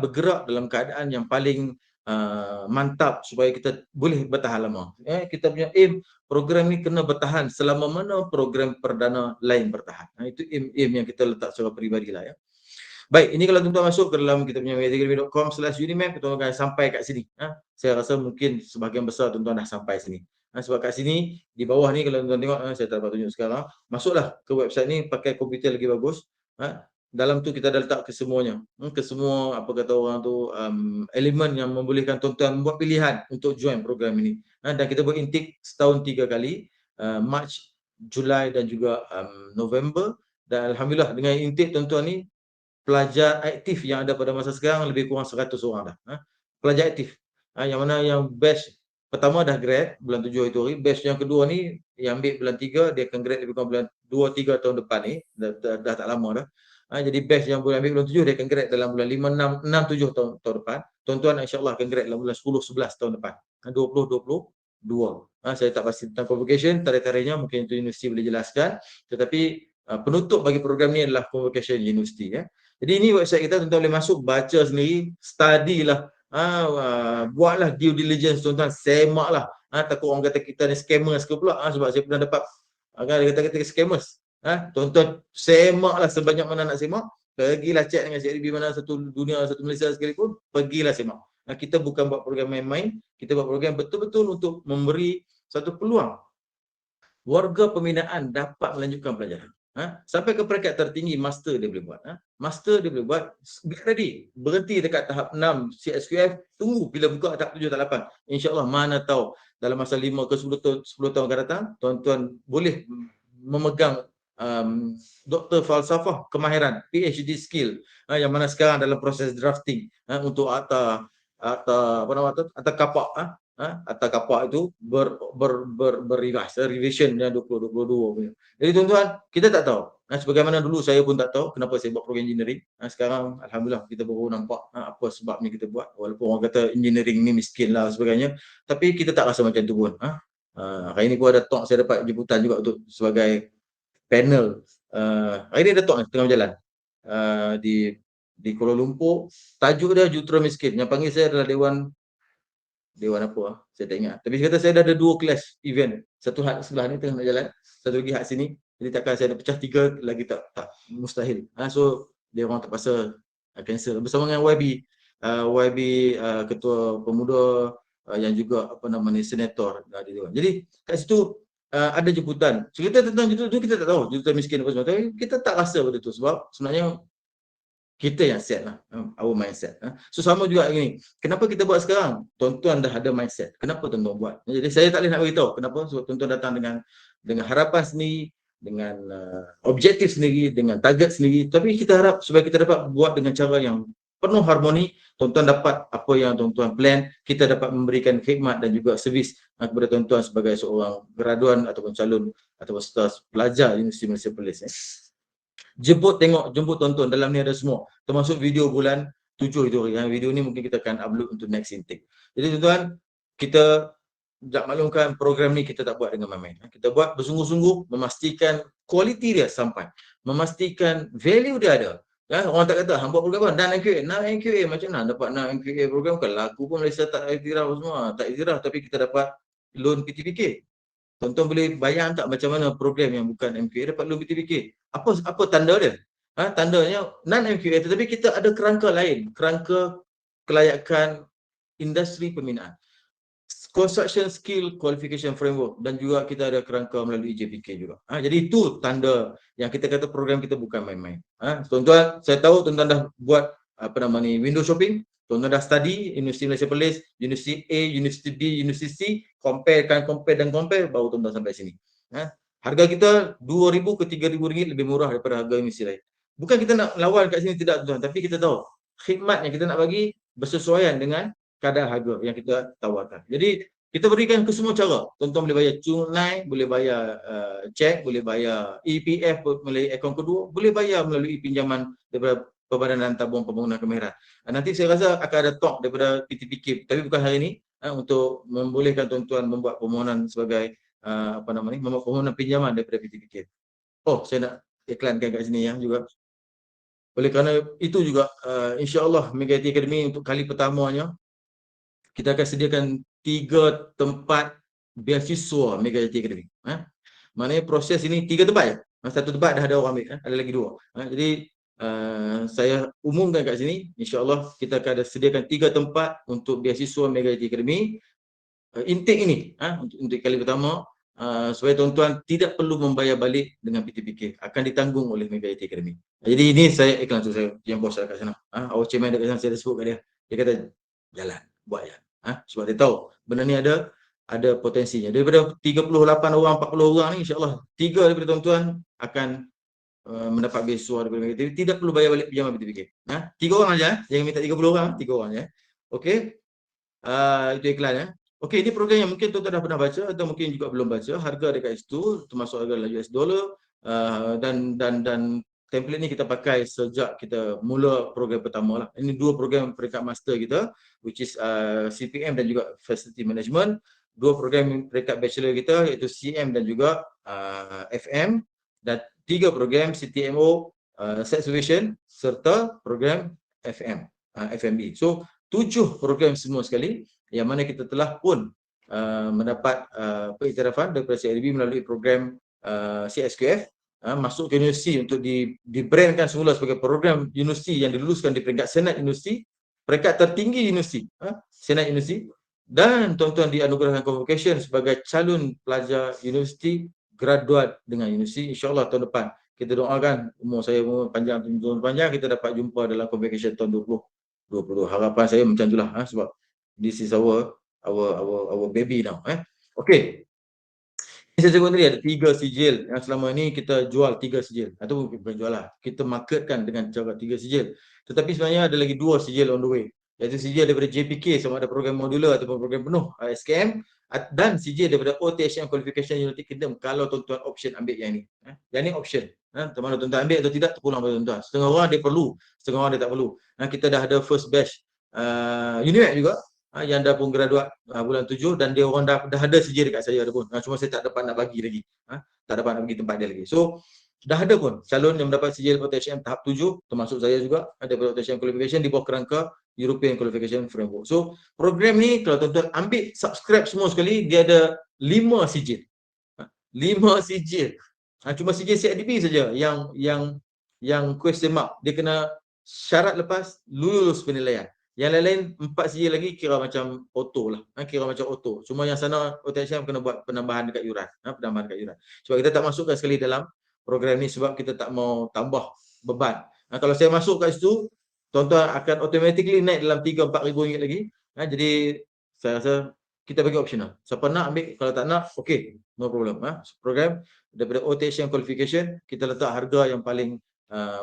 bergerak dalam keadaan yang paling mantap supaya kita boleh bertahan lama. Kita punya aim program ni kena bertahan selama mana program perdana lain bertahan. Itu aim yang kita letak secara peribadi lah ya. Baik, ini kalau tuan-tuan masuk ke dalam kita punya mediacademy.com/unimap, tuan-tuan akan sampai kat sini. Saya rasa mungkin sebahagian besar tuan-tuan dah sampai sini. Sebab kat sini, di bawah ni kalau tuan-tuan tengok, saya tak dapat tunjuk sekarang, masuklah ke website ni pakai komputer lagi bagus. Dalam tu kita dah letak ke semuanya. Ke semua, apa kata orang tu, elemen yang membolehkan tuan-tuan buat pilihan untuk join program ini. Dan kita buat intake setahun 3 kali, Mac, Julai dan juga November. Dan Alhamdulillah dengan intake tuan-tuan ni, pelajar aktif yang ada pada masa sekarang lebih kurang 100 orang dah. Pelajar aktif. Yang mana yang batch pertama dah grad bulan 7 itu hari. Batch yang kedua ni yang ambil bulan 3 dia akan grad lebih kurang bulan 2-3 tahun depan ni. Dah tak lama dah. Jadi batch yang boleh ambil bulan 7 dia akan grad dalam bulan 5, 6, 7 tahun depan. Tuan-tuan insya-Allah akan grad dalam bulan 10, 11 tahun depan. 2022. Saya tak pasti tentang convocation, tarikh-tarikhnya mungkin itu universiti boleh jelaskan. Tetapi penutup bagi program ni adalah convocation universiti ya. Jadi ini website kita, tuan-tuan boleh masuk, baca sendiri, study lah, buatlah due diligence tuan-tuan, semaklah. Takut orang kata kita ni scammers ke pula, sebab saya pernah dapat dia kata scammers. Tuan-tuan semaklah sebanyak mana nak semak, pergilah cek dengan CRB mana satu dunia, satu Malaysia sekalipun, pergilah semak. Kita bukan buat program main-main, kita buat program betul-betul untuk memberi satu peluang warga pembinaan dapat melanjutkan pelajaran. Sampai ke peringkat tertinggi, master dia boleh buat. Master dia boleh buat, get ready. Berhenti dekat tahap 6 CSQF, tunggu bila buka tahap 7, tahap 8. InsyaAllah, mana tahu dalam masa 5 ke 10 tahun akan datang, tuan-tuan boleh memegang doktor falsafah kemahiran, PhD skill, yang mana sekarang dalam proses drafting untuk akta kapak, atau kapak itu revision 2022 punya. Jadi tuan-tuan, kita tak tahu. Sebagaimana dulu saya pun tak tahu kenapa saya buat program engineering. Sekarang alhamdulillah kita baru nampak apa sebabnya kita buat. Walaupun orang kata engineering ni miskin lah sebagainya, tapi kita tak rasa macam tu pun. Hari ni pun ada talk, saya dapat jemputan juga untuk sebagai panel. Hari ni ada talk tengah berjalan di Kuala Lumpur. Tajuk dia Jutera Miskin. Yang panggil saya adalah Dewan apa saya tak ingat. Tapi kata saya dah ada 2 kelas event. Satu had sebelah ni tengah nak jalan, satu lagi had sini. Jadi takkan saya nak pecah 3 lagi, tak mustahil. So dia orang terpaksa cancel bersama dengan YB ketua pemuda yang juga senator di Dewan. Jadi kat situ ada jemputan. Cerita tentang itu kita tak tahu juta miskin apa semua. Tapi kita tak rasa benda tu sebab sebenarnya kita yang set lah, our mindset. So sama juga gini, kenapa kita buat sekarang? Tuan-tuan dah ada mindset, kenapa tuan-tuan buat? Jadi saya tak boleh nak beritahu kenapa, sebab tuan-tuan datang dengan harapan sendiri, dengan objektif sendiri, dengan target sendiri. Tapi kita harap supaya kita dapat buat dengan cara yang penuh harmoni, tuan-tuan dapat apa yang tuan-tuan plan, kita dapat memberikan khidmat dan juga servis kepada tuan-tuan sebagai seorang graduan ataupun calon atau peserta pelajar Universiti Malaysia Perlis. Jemput tuan-tuan, dalam ni ada semua, termasuk video bulan 7 itu. Yang video ni mungkin kita akan upload untuk next intake. Jadi tuan-tuan, kita tak maklumkan program ni kita tak buat dengan main-main. Kita buat bersungguh-sungguh, memastikan kualiti dia sampai, memastikan value dia ada. Orang tak kata, hang buat program apa? NAM-MQA. Macam mana dapat NAM-MQA program? Kan laku pun Malaysia tak iktiraf semua. Tak iktiraf, tapi kita dapat loan PTPK. Tuan-tuan boleh bayang tak macam mana program yang bukan MQA dapat loan PTPK? Apa tanda dia? Tandanya non-MQA, tetapi kita ada kerangka lain, kerangka kelayakan industri pembinaan, construction skill qualification framework, dan juga kita ada kerangka melalui JPK juga. Jadi itu tanda yang kita kata program kita bukan main-main. Tuan-tuan, saya tahu tuan-tuan dah buat window shopping. Tuan-tuan dah study Universiti Malaysia Perlis, Universiti A, Universiti B, Universiti C, compare, baru tuan-tuan sampai sini. Harga kita RM2,000 ke RM3,000 lebih murah daripada harga universiti lain. Bukan kita nak lawan kat sini, tidak tuan, tapi kita tahu khidmat yang kita nak bagi bersesuaian dengan kadar harga yang kita tawarkan. Jadi kita berikan ke semua cara. Tuan-tuan boleh bayar tunai, boleh bayar cek, boleh bayar EPF melalui akaun kedua, boleh bayar melalui pinjaman daripada Perbadanan Tabung Pembangunan Kemahiran. Nanti saya rasa akan ada talk daripada PTPK, tapi bukan hari ini, untuk membolehkan tuan-tuan membuat permohonan sebagai membuat permohonan pinjaman daripada PTPK. Saya nak iklankan kat sini juga. Oleh kerana itu juga, insya-Allah Mega IT Academy untuk kali pertamanya kita akan sediakan 3 tempat beasiswa Mega IT Academy. Maknanya proses ini 3 tempat je. Satu tempat dah ada orang ambil, ada lagi 2. Jadi saya umumkan kat sini, insya-Allah kita akan ada sediakan 3 tempat untuk beasiswa Mega IT Academy. Intake ini untuk kali pertama, supaya tuan-tuan tidak perlu membayar balik dengan PTPK, akan ditanggung oleh Mega IT Academy. Jadi ini saya iklan tu, saya yang bos kat sana. Our chairman dekat sana, saya dah sebut kat dia. Dia kata jalan, buat je. Sebab dia tahu benda ni ada potensinya. Daripada 38 orang, 40 orang ni, insya-Allah 3 daripada tuan-tuan akan mendapat beasiswa daripada Mega IT. Tidak perlu bayar balik pinjaman PTPK. 3 orang aja, jangan minta 30 orang, 3 orang je. Okey. Itu iklan . Okey, ini program yang mungkin tuan-tuan dah pernah baca atau mungkin juga belum baca. Harga dekat situ termasuk harga US dollar, dan template ni kita pakai sejak kita mula program pertama lah. Ini 2 program peringkat master kita, which is CPM dan juga Facility Management. 2 program peringkat bachelor kita iaitu CM dan juga FM, dan 3 program CTMO, Site Supervision, serta program FMB. So 7 program semua sekali, yang mana kita telah pun mendapat pengiktirafan daripada CIDB melalui program CSQF, masuk ke universiti untuk dibrandkan semula sebagai program universiti yang diluluskan di peringkat Senat Universiti, peringkat tertinggi universiti, Senat Universiti, dan tuan-tuan dianugerahkan convocation sebagai calon pelajar universiti graduat dengan universiti. InsyaAllah tahun depan kita doakan umur saya panjang, kita dapat jumpa dalam convocation tahun 2020. Harapan saya macam itulah, sebab this is our baby now. Okey. Saya cakap tadi ada 3 sijil yang selama ni kita jual 3 sijil. Ataupun bukan jual lah, kita marketkan dengan cara 3 sijil. Tetapi sebenarnya ada lagi 2 sijil on the way. Iaitu sijil daripada JPK sama ada program modular ataupun program penuh SKM, dan sijil daripada OTHM Qualification United Kingdom kalau tuan-tuan option ambil yang ni. Yang ni option. Mana tuan-tuan ambil atau tidak terpulang pada tuan-tuan. Setengah orang dia perlu, setengah orang dia tak perlu. Kita dah ada first batch UNIMAC juga, yang dah pun graduat bulan 7 dan dia orang dah ada sijil dekat saya ada pun. Cuma saya tak dapat nak bagi lagi. Tak dapat nak bagi tempat dia lagi. So dah ada pun calon yang mendapat sijil OTHM tahap 7 termasuk saya juga daripada OTHM Qualification di bawah kerangka European Qualification Framework. So program ni kalau tuan-tuan ambil subscribe semua sekali dia ada 5 sijil. 5 sijil. Cuma sijil CIDP saja yang question mark. Dia kena syarat lepas lulus penilaian. Yang lain-lain 4 sijil lagi kira macam auto lah. Kira macam auto. Cuma yang sana OTHM kena buat penambahan dekat yuran. Penambahan dekat yuran. Sebab kita tak masukkan sekali dalam program ni sebab kita tak mau tambah beban. Kalau saya masuk kat situ, tuan-tuan akan automatically naik dalam 3-4 ribu ringgit lagi. Jadi saya rasa kita bagi optional. Siapa nak ambil, kalau tak nak, okay, no problem. Program daripada OTHM Qualification, kita letak harga yang paling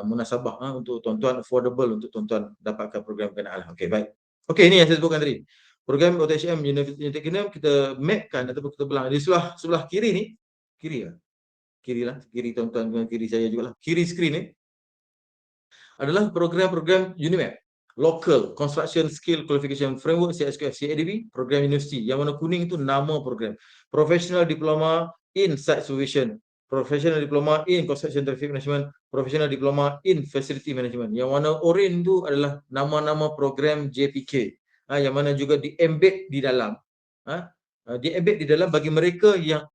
munasabah untuk tuan-tuan, affordable untuk tuan-tuan dapatkan program kenaan. Okey, baik. Okey, ini yang saya sebutkan tadi. Program OTHM United Kingdom kita mapkan ataupun kita belah di sebelah kiri ni, kiri lah, kiri tuan-tuan dengan kiri saya jugalah. Kiri skrin ni adalah program-program UNIMAP, Local Construction Skill Qualification Framework CSQF CADB, program universiti. Yang warna kuning itu nama program. Professional Diploma in Site Supervision, Professional Diploma in Construction Traffic Management, Professional Diploma in Facility Management. Yang warna orange itu adalah nama-nama program JPK, yang mana juga di-embed di dalam. Di-embed di dalam bagi mereka yang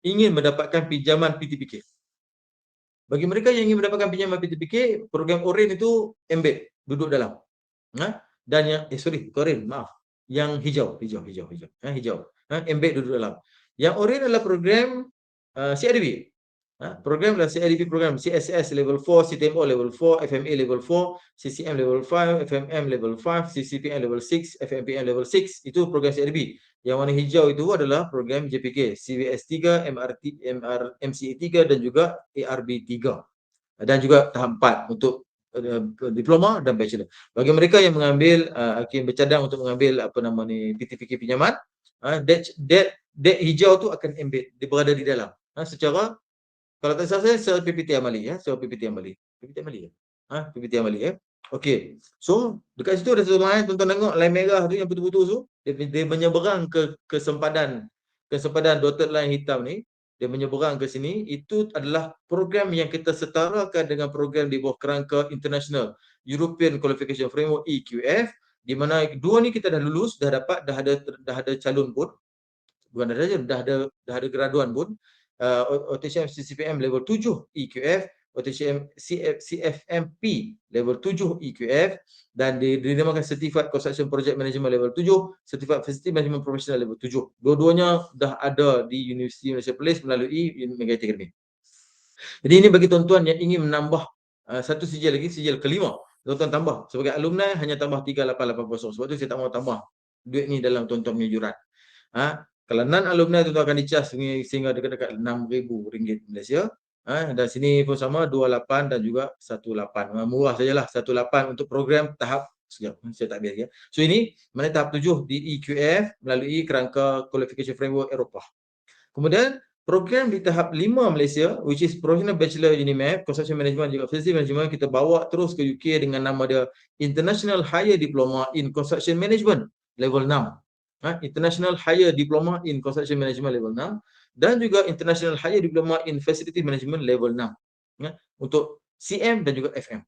ingin mendapatkan pinjaman PTPK. Bagi mereka yang ingin mendapatkan pinjaman PTPK, program orange itu embed, duduk dalam. Dan yang, orange, maaf. Yang hijau. Embed duduk dalam. Yang orange adalah program CIDP. Program adalah CIDP program CSS level 4, CTMO level 4, FMA level 4, CCM level 5, FMM level 5, CCPM level 6, FMPM level 6. Itu program CIDP. Yang warna hijau itu adalah program JPK, CVS 3, MCA 3 dan juga ARB 3. Dan juga tahap 4 untuk diploma dan bachelor. Bagi mereka yang mengambil akan bercadang untuk mengambil PTPK pinjaman, that hijau tu akan embed, dia berada di dalam. Secara kalau tak salah saya PPT amali PPT amali. PPT amali. Okey. So dekat situ ada satu line, tuan-tuan tengok line merah tu yang putus-putus tu, dia menyeberang ke sempadan dotted line hitam ni, dia menyeberang ke sini. Itu adalah program yang kita setarakan dengan program di bawah kerangka International European Qualification Framework EQF, di mana dua ni kita dah lulus, dah ada calon pun. Bukan dah ada graduan pun. OTHM CCPM level 7 EQF, OTHM CFMP level 7 EQF, dan dinamakan Certified Construction Project Management level 7, Certified Facility Management Professional level 7. Dua-duanya dah ada di Universiti Malaysia Perlis melalui Megati Academy. Jadi ini bagi tuan-tuan yang ingin menambah satu sijil lagi, sijil kelima. Tuan-tuan tambah. Sebagai alumni hanya tambah 3880. Sebab tu saya tak mau tambah duit ni dalam tuan-tuan punya yuran. Kalau non-alumni tuan-tuan akan dicas sehingga dekat-dekat RM6,000 Malaysia. Dan sini pun sama 28 dan juga 18. Murah sajalah 18 untuk program tahap sekejap, saya tak biar. So ini mana tahap 7 di EQF melalui kerangka Qualification Framework Eropah. Kemudian program di tahap 5 Malaysia, which is Professional Bachelor UNIMAP, Construction Management juga Facility Management, kita bawa terus ke UK dengan nama dia International Higher Diploma in Construction Management level 6. International Higher Diploma in Construction Management level 6 dan juga International Higher Diploma in Facility Management level 6 untuk CM dan juga FM.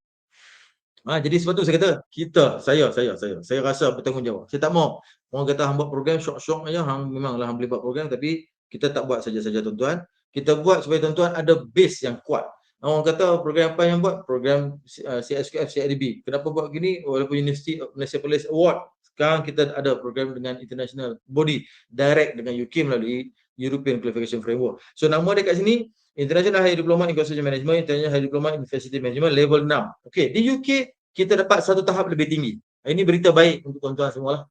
Jadi sebab tu saya kata saya rasa bertanggungjawab. Saya tak mau orang kata hang buat program syok-syok aja, hang memanglah hang boleh buat program, tapi kita tak buat saja-saja tuan-tuan. Kita buat supaya tuan-tuan ada base yang kuat. Orang kata program apa yang buat? Program CSQF, CIDB. Kenapa buat gini? Walaupun University of Malaysia Police Award, sekarang kita ada program dengan international body, direct dengan UK melalui European Qualification Framework. So nama dia kat sini, International Higher Diploma in Construction Management, International Higher Diploma in Facility Management, level 6. Okey, di UK kita dapat satu tahap lebih tinggi. Ini berita baik untuk tuan-tuan semua lah.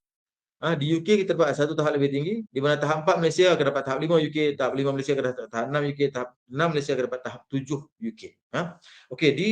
Di UK kita dapat satu tahap lebih tinggi, di mana tahap 4 Malaysia akan dapat tahap 5 UK, tahap 5 Malaysia akan dapat tahap 6 UK, tahap 6 Malaysia akan dapat tahap 7 UK. Okey, di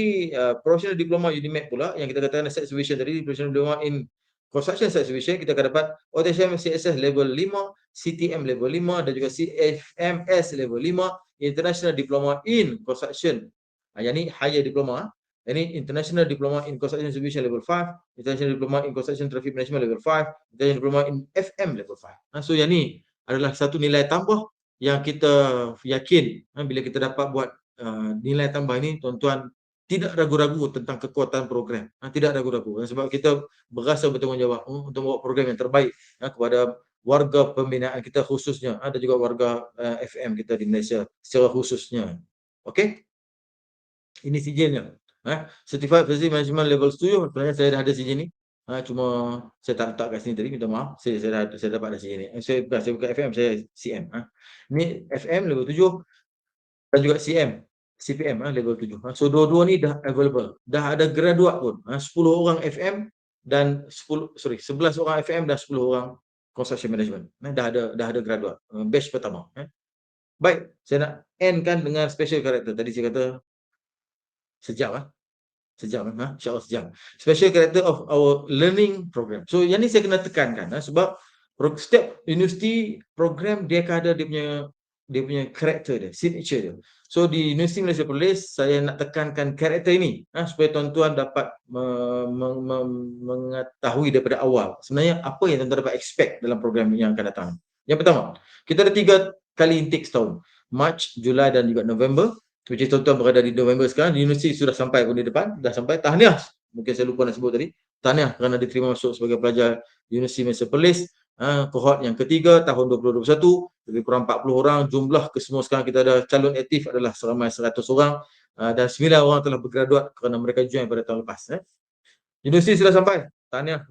Professional Diploma UNIMED pula yang kita katakan Site Supervision tadi, Professional Diploma in Construction Site Supervision, kita akan dapat OTSM CSS level 5, CTM level 5 dan juga CFMS level 5, International Diploma in Construction. Yang ni higher diploma. Ini International Diploma in Construction Supervision level 5, International Diploma in Construction Traffic Management level 5, International Diploma in FM level 5. So yang ni adalah satu nilai tambah yang kita yakin bila kita dapat buat nilai tambah ini, tuan-tuan tidak ragu-ragu tentang kekuatan program. Tidak ragu-ragu sebab kita berasa bertanggungjawab untuk membuat program yang terbaik kepada warga pembinaan kita khususnya, ada juga warga FM kita di Malaysia secara khususnya. Okey? Ini sijilnya. Certified Facility Management level 7, sebenarnya saya dah ada sijil ni. Cuma saya tak letak kat sini tadi, minta maaf. Saya dapat dah sijil ni. Saya bukan FM, saya CM. Ni FM level 7 dan juga CPM level 7. So dua-dua ni dah available. Dah ada graduate pun. 10 orang FM dan 11 orang FM dan 10 orang Construction Management. Dah ada graduate. Batch pertama. Baik, saya nak end kan dengan special character. Tadi saya kata sejam insya-Allah sejam. Special character of our learning program. So yang ni saya kena tekankan sebab setiap universiti program dia akan ada dia punya karakter dia, signature dia. So di Universiti Malaysia Police saya nak tekankan karakter ini supaya tuan-tuan dapat mengetahui daripada awal sebenarnya apa yang tuan-tuan dapat expect dalam program yang akan datang. Yang pertama, kita ada 3 kali intake setahun. Mac, Julai dan juga November. Which is tuan-tuan berada di November sekarang, di universiti sudah sampai pun di depan, dah sampai. Tahniah, mungkin saya lupa nak sebut tadi. Tahniah kerana diterima masuk sebagai pelajar Universiti Malaysia Police. Kohort yang ketiga tahun 2021, lebih kurang 40 orang. Jumlah kesemua sekarang kita ada calon aktif adalah seramai 100 orang. Dan 9 orang telah bergraduat kerana mereka join pada tahun lepas. Universiti sudah sampai. Tahniah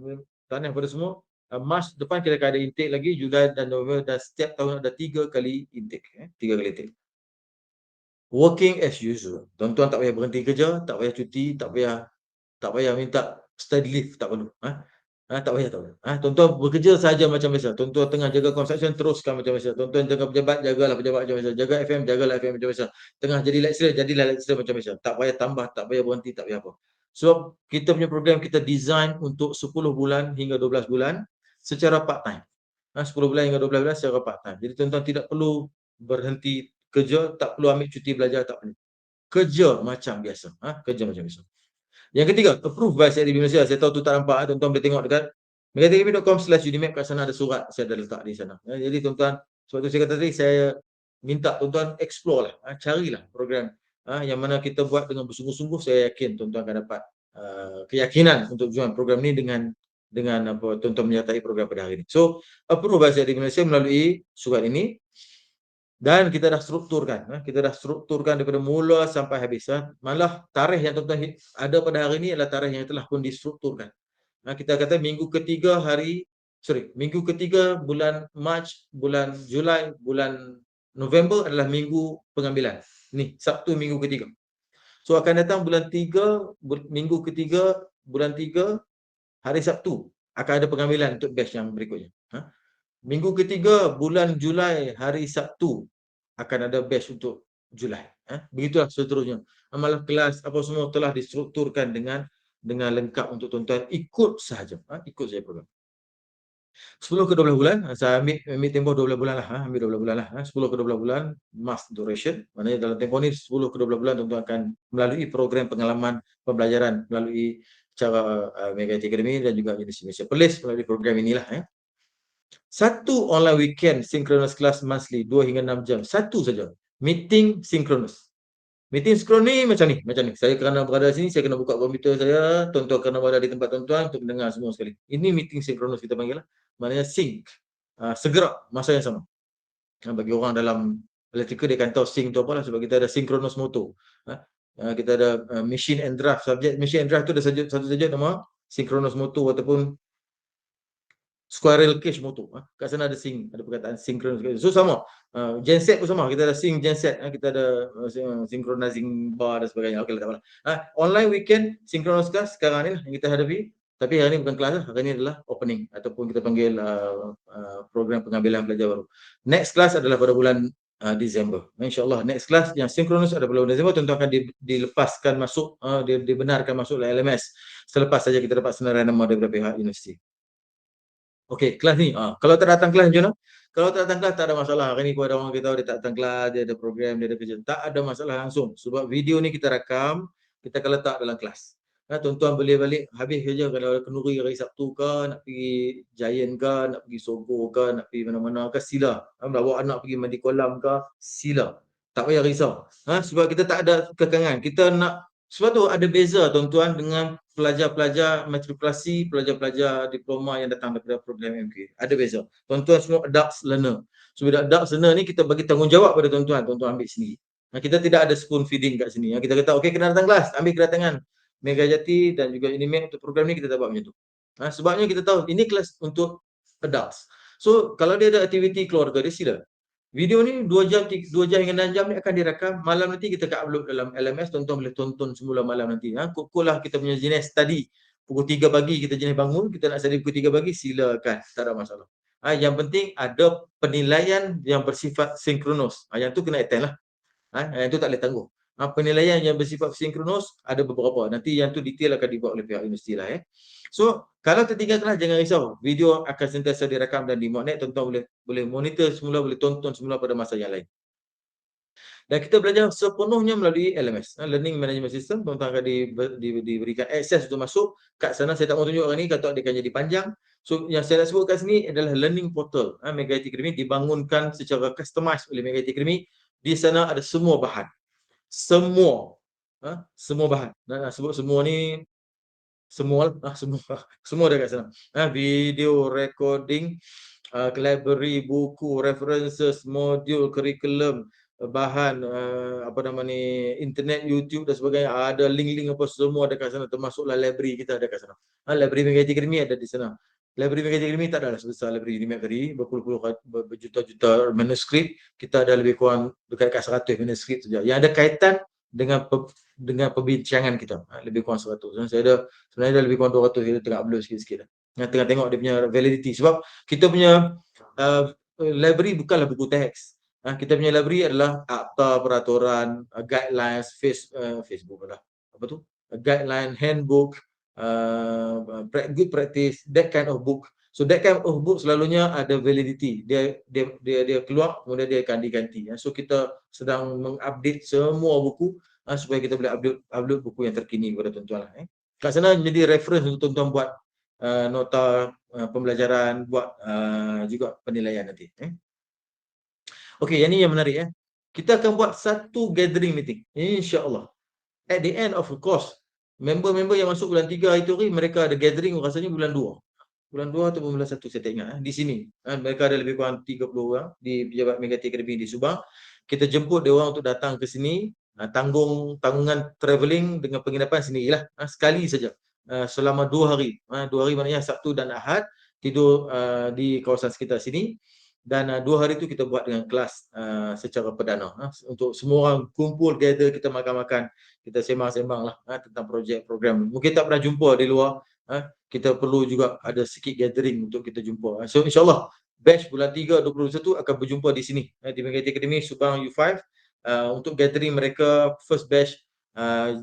pada semua. Mac depan kita akan ada intake lagi, Julai dan November, dan setiap tahun ada 3 kali intake. 3 kali intake. Working as usual. Tuan-tuan tak payah berhenti kerja, tak payah cuti, tak payah minta study leave, tak perlu. Tak payah. Tuan-tuan bekerja saja macam biasa. Tuan-tuan tengah jaga construction, teruskan macam biasa. Tuan-tuan jaga pejabat, jagalah pejabat macam biasa. Jaga FM, jagalah FM macam biasa. Tengah jadi lecturer, jadilah lecturer macam biasa. Tak payah tambah, tak payah berhenti, tak payah apa. Sebab kita punya program kita design untuk 10 bulan hingga 12 bulan secara part time. 10 bulan hingga 12 bulan secara part time. Jadi tuan-tuan tidak perlu berhenti kerja, tak perlu ambil cuti belajar, tak perlu. Kerja macam biasa. Kerja macam biasa. Yang ketiga, approve by CIDB Malaysia. Saya tahu tu tak nampak, tuan-tuan boleh tengok dekat megatv.com/unimap, kat sana ada surat saya dah letak di sana. Jadi tuan-tuan, sebab tu saya kata tadi, saya minta tuan-tuan explore lah, carilah program yang mana kita buat dengan bersungguh-sungguh. Saya yakin tuan-tuan akan dapat keyakinan untuk join program ni dengan apa tuan-tuan menyertai program pada hari ini. So, approve by CIDB Malaysia melalui surat ini. Dan kita dah strukturkan daripada mula sampai habis. Malah tarikh yang tuan-tuan ada pada hari ini adalah tarikh yang telah pun distrukturkan. Kita kata minggu ketiga bulan Mac, bulan Julai, bulan November adalah minggu pengambilan. Ni Sabtu minggu ketiga. So akan datang bulan 3, minggu ketiga bulan 3 hari Sabtu akan ada pengambilan untuk batch yang berikutnya. Minggu ketiga bulan Julai hari Sabtu akan ada batch untuk Julai. Begitulah seterusnya. Malah kelas apa semua telah distrukturkan dengan lengkap untuk tuan-tuan ikut sahaja. Ikut saja program. 10 ke 12 bulan, saya ambil tempoh 12 bulan lah. 10 ke 12 bulan, mass duration. Maknanya dalam tempoh ni 10 ke 12 bulan tuan-tuan akan melalui program pengalaman pembelajaran melalui cara Mega Academy dan juga Universiti Malaysia Police melalui program inilah. Satu online weekend synchronous class monthly 2 hingga 6 jam. Satu saja. Meeting synchronous. Meeting synchronous ni macam ni. Saya kerana berada di sini, saya kena buka komputer saya. Tuan-tuan kena berada di tempat tuan-tuan untuk mendengar semua sekali. Ini meeting synchronous kita panggil lah. Maknanya sync. Segera masa yang sama. Bagi orang dalam electrical dia akan tahu sync tu apa lah sebab kita ada synchronous motor. kita ada machine and draft. Subjek machine and draft tu ada satu subjek nama synchronous motor ataupun squirrel cage motor. Kat sana ada ada perkataan synchronous. So sama. Genset pun sama. Kita ada genset. Kita ada synchronizing bar dan sebagainya. Okey, tak apalah. Online weekend synchronous class sekarang ni yang kita hadapi. Tapi hari ni bukan kelas lah. Hari ni adalah opening ataupun kita panggil program pengambilan pelajar baru. Next class adalah pada bulan Disember. InsyaAllah next class yang synchronous ada bulan Disember, tentu akan dilepaskan masuk, dibenarkan masuk dalam LMS selepas saja kita dapat senarai nama daripada pihak universiti. Okey, kelas ni. Kalau tak datang kelas macam mana? Kalau tak datang kelas tak ada masalah. Hari ni ada orang kita dia tak datang kelas, dia ada program, dia ada kerja. Tak ada masalah langsung. Sebab video ni kita rakam, kita akan letak dalam kelas. Tuan-tuan boleh balik habis kerja kalau ada kenduri hari Sabtu ke, nak pergi Giant ke, nak pergi Sogo ke, nak pergi mana-mana ke, sila. Bawa anak pergi mandi kolam ke, sila. Tak payah risau. Sebab kita tak ada kekangan. Kita nak, sebab tu ada beza tuan-tuan dengan pelajar-pelajar matrikulasi, pelajar-pelajar diploma yang datang daripada program MQ. Ada beza. Tuan-tuan semua adults learner. So bila adults learner ni kita bagi tanggungjawab pada tuan-tuan, tuan-tuan ambil sendiri. Kita tidak ada spoon feeding kat sini. Kita kata okey kena datang kelas, ambil kedatangan. Megajati dan juga Unimed untuk program ni kita tak buat macam tu. Sebabnya kita tahu ini kelas untuk adults. So kalau dia ada aktiviti keluarga dia sila. Video ni 2 jam hingga 6 jam ni akan direkam. Malam nanti kita akan upload dalam LMS. Tuan-tuan boleh tonton semula malam nanti. Pukul lah kita punya jenis study. Pukul 3 pagi kita jenis bangun. Kita nak study pukul 3 pagi, silakan. Tak ada masalah. Yang penting ada penilaian yang bersifat sinkronos. Yang tu kena attend lah. Yang tu tak boleh tangguh. Penilaian yang bersifat sinkronos ada beberapa. Nanti yang tu detail akan dibuat oleh pihak universiti lah. So, kalau tertinggal kelas jangan risau. Video akan sentiasa direkam dan dimonitor. Tuan-tuan boleh monitor semula, boleh tonton semula pada masa yang lain. Dan kita belajar sepenuhnya melalui LMS. Learning Management System. Tuan-tuan akan diberikan akses untuk masuk. Kat sana saya tak mau tunjuk hari ni, kata dia akan jadi panjang. So, yang saya nak sebut kat sini adalah learning portal. Mega IT Academy dibangunkan secara customized oleh Mega IT Academy. Di sana ada semua bahan. Semua bahan. Sebut semua ni semua ada kat sana. Video, recording, library, buku, references, modul, curriculum, bahan internet, YouTube dan sebagainya. Ada link-link apa semua ada kat sana, termasuklah library kita ada kat sana. Library Mega IT Academy ada di sana. Library Mega IT Academy tak adalah sebesar library Unimed tadi, berjuta-juta manuskrip. Kita ada lebih kurang dekat 100 manuskrip saja. Yang ada kaitan dengan perbincangan kita. Lebih kurang 100. Sebenarnya ada lebih kurang 200, kita tengah upload sikit-sikit. Tengah tengok dia punya validity. Sebab kita punya library bukanlah buku teks. Kita punya library adalah akta, peraturan, guidelines, Facebook lah. Guideline, handbook, good practice, that kind of book. So that kind of book selalunya ada validity. Dia keluar, kemudian dia akan diganti. So kita sedang mengupdate semua buku supaya kita boleh upload buku yang terkini kepada tuan-tuan lah. Kat sana menjadi reference untuk tuan-tuan buat nota pembelajaran, buat juga penilaian nanti. Okey, yang ni yang menarik. Kita akan buat satu gathering meeting, insya-Allah. At the end of the course, member-member yang masuk bulan 3 itu hari, mereka ada gathering rasanya bulan 2. Bulan 2 atau bulan 1 saya tak ingat. Di sini. Mereka ada lebih kurang 30 orang di Pejabat Mega IT Academy di Subang. Kita jemput dia orang untuk datang ke sini. Tanggungan travelling dengan penginapan sendirilah. Sekali saja. Selama 2 hari. 2 hari maknanya Sabtu dan Ahad. Tidur di kawasan sekitar sini. Dan 2 hari itu kita buat dengan kelas secara perdana. Untuk semua orang kumpul gather, kita makan-makan. Kita sembang-sembang lah tentang projek program. Mungkin tak pernah jumpa di luar. Kita perlu juga ada sikit gathering untuk kita jumpa. So insyaAllah batch bulan 3 2021 akan berjumpa di sini di Mega IT Academy Subang U5 untuk gathering mereka first batch.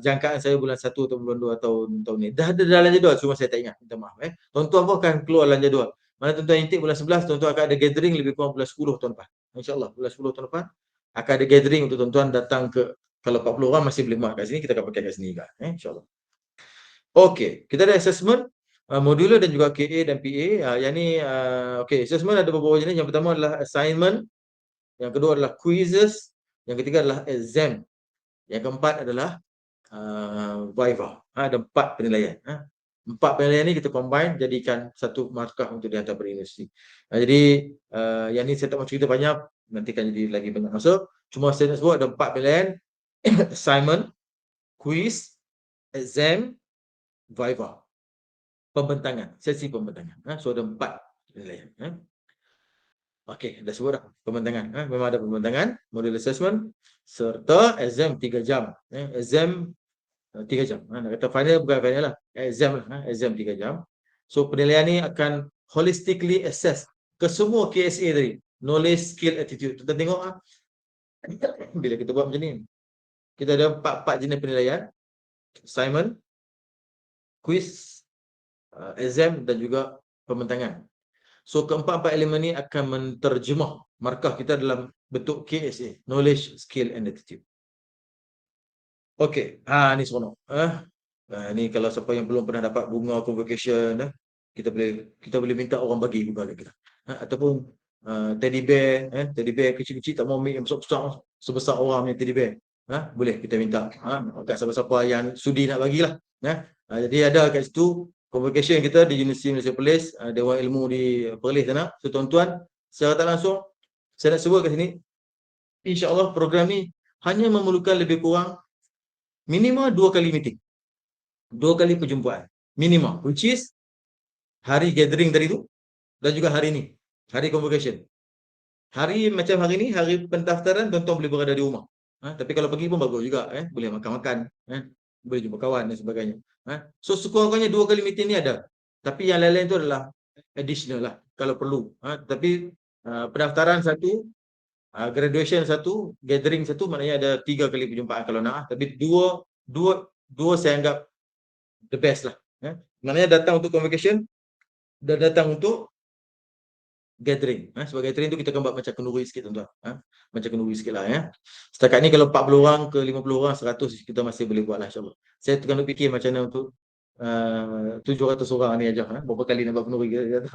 Jangkaan saya bulan 1 atau bulan 2 tahun ni. Dah ada dalam jadual, cuma saya tak ingat. Minta maaf. Tuan-tuan pun akan keluar dalam jadual. Mana tuan-tuan intake bulan 11, tuan-tuan akan ada gathering lebih kurang bulan 10 tahun depan. InsyaAllah bulan 10 tahun depan akan ada gathering untuk tuan-tuan datang ke. Kalau 40 orang masih boleh muat kat sini, kita akan pakai kat sini juga. InsyaAllah. Okey, kita ada assessment. Modular dan juga KA dan PA. Yang ni, assessment ada beberapa jenis. Yang pertama adalah assignment. Yang kedua adalah quizzes. Yang ketiga adalah exam. Yang keempat adalah Viva. Ada 4 penilaian. 4 penilaian ni kita combine, jadikan satu markah untuk dihantar pada universiti. Jadi, yang ni saya tak mahu cerita banyak. Nanti kan jadi lagi banyak masa. Cuma saya nak sebut ada 4 penilaian. Assignment. quiz, exam, viva. Pembentangan, sesi pembentangan. So ada 4 penilaian. Okey, dah sebut dah pembentangan. Memang ada pembentangan, model assessment serta exam 3 jam. Exam 3 jam. Nak kata final bukan final lah. Exam lah. Exam 3 jam. So penilaian ni akan holistically assess ke semua KSA tadi. Knowledge, skill, attitude. Kita tengok bila kita buat macam ni. Kita ada 4 jenis penilaian. Assignment, quiz, exam dan juga pembentangan. So keempat-empat elemen ni akan menterjemah markah kita dalam bentuk KSA, knowledge, skill and attitude. Okey, ni seronok. Ni kalau siapa yang belum pernah dapat bunga convocation, kita boleh minta orang bagi bunga dekat kita. Ataupun teddy bear kecil-kecil tak mau ambil yang besar-besar sebesar orang punya teddy bear. Boleh kita minta. Kat siapa-siapa yang sudi nak bagilah. Jadi ada kat situ convocation kita di Universiti Malaysia Perlis, Dewan Ilmu di Perlis sana. So tuan-tuan, secara tak langsung saya nak sebut kat sini, insya-Allah program ni hanya memerlukan lebih kurang minimal 2 kali meeting. 2 kali perjumpaan. Minimal, which is hari gathering tadi tu dan juga hari ni, hari convocation. Hari macam hari ni, hari pendaftaran, tuan-tuan boleh berada di rumah. Tapi kalau pergi pun bagus juga, boleh makan-makan, boleh jumpa kawan dan sebagainya. So sekurang-kurangnya 2 kali meeting ni ada. Tapi yang lain-lain tu adalah additional lah kalau perlu. Tapi pendaftaran satu, graduation satu, gathering satu, maknanya ada 3 kali perjumpaan kalau nak. Tapi dua saya anggap the best lah. Maknanya datang untuk convocation dan datang untuk gathering. Sebab gathering tu kita akan buat macam kenduri sikit tuan-tuan. Macam kenduri sikit lah. Setakat ni kalau 40 orang ke 50 orang, 100 kita masih boleh buat lah insyaAllah. Saya tengah fikir macam mana untuk 700 orang ni aja. Berapa kali nak buat kenduri kita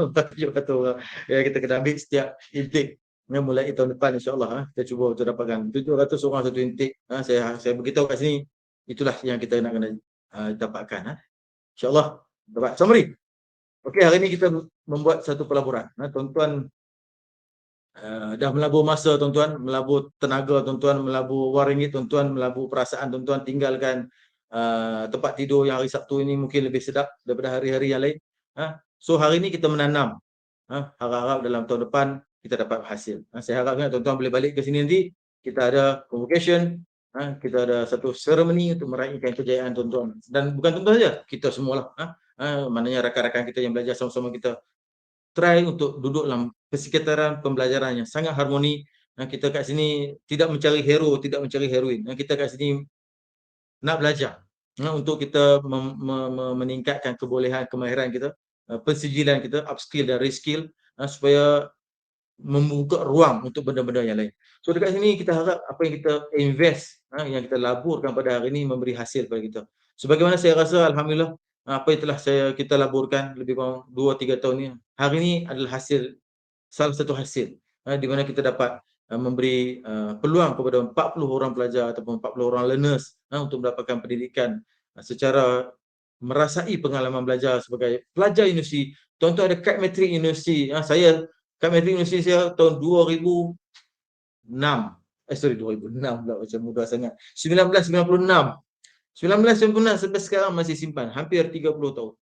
700 orang. Kita kena ambil setiap intake. Mulai tahun depan insyaAllah. Kita cuba untuk dapatkan 700 orang satu intake. Saya beritahu kat sini, itulah yang kita nak kena dapatkan. InsyaAllah dapat summary. Okey, hari ni kita membuat satu pelaburan. Tuan-tuan dah melabur masa tuan-tuan, melabur tenaga tuan-tuan, melabur wang ringgit tuan-tuan, melabur perasaan tuan-tuan, tinggalkan tempat tidur yang hari Sabtu ini mungkin lebih sedap daripada hari-hari yang lain. So hari ni kita menanam. Harap-harap dalam tahun depan kita dapat hasil. Saya harap tuan-tuan boleh balik ke sini nanti, kita ada convocation, kita ada satu seremoni untuk meraihkan kejayaan tuan-tuan. Dan bukan tuan-tuan saja, kita semualah. Maknanya rakan-rakan kita yang belajar sama-sama, kita try untuk duduk dalam persekitaran pembelajaran yang sangat harmoni. Kita kat sini tidak mencari hero, tidak mencari heroin. Kita kat sini nak belajar untuk kita meningkatkan kebolehan, kemahiran kita, pensijilan kita, upskill dan reskill, supaya membuka ruang untuk benda-benda yang lain. So dekat sini kita harap apa yang kita invest, yang kita laburkan pada hari ini memberi hasil pada kita. Sebagaimana saya rasa alhamdulillah apa yang telah kita laburkan lebih kurang 2-3 tahun ni, hari ini adalah hasil, salah satu hasil di mana kita dapat memberi peluang kepada 40 orang pelajar ataupun 40 orang learners untuk mendapatkan pendidikan secara merasai pengalaman belajar sebagai pelajar universiti. Tuan-tuan ada kad matrik universiti. Saya kad matrik universiti saya tahun 2006. 2006 pula, macam mudah sangat. 1996 sampai sekarang masih simpan, hampir 30 tahun.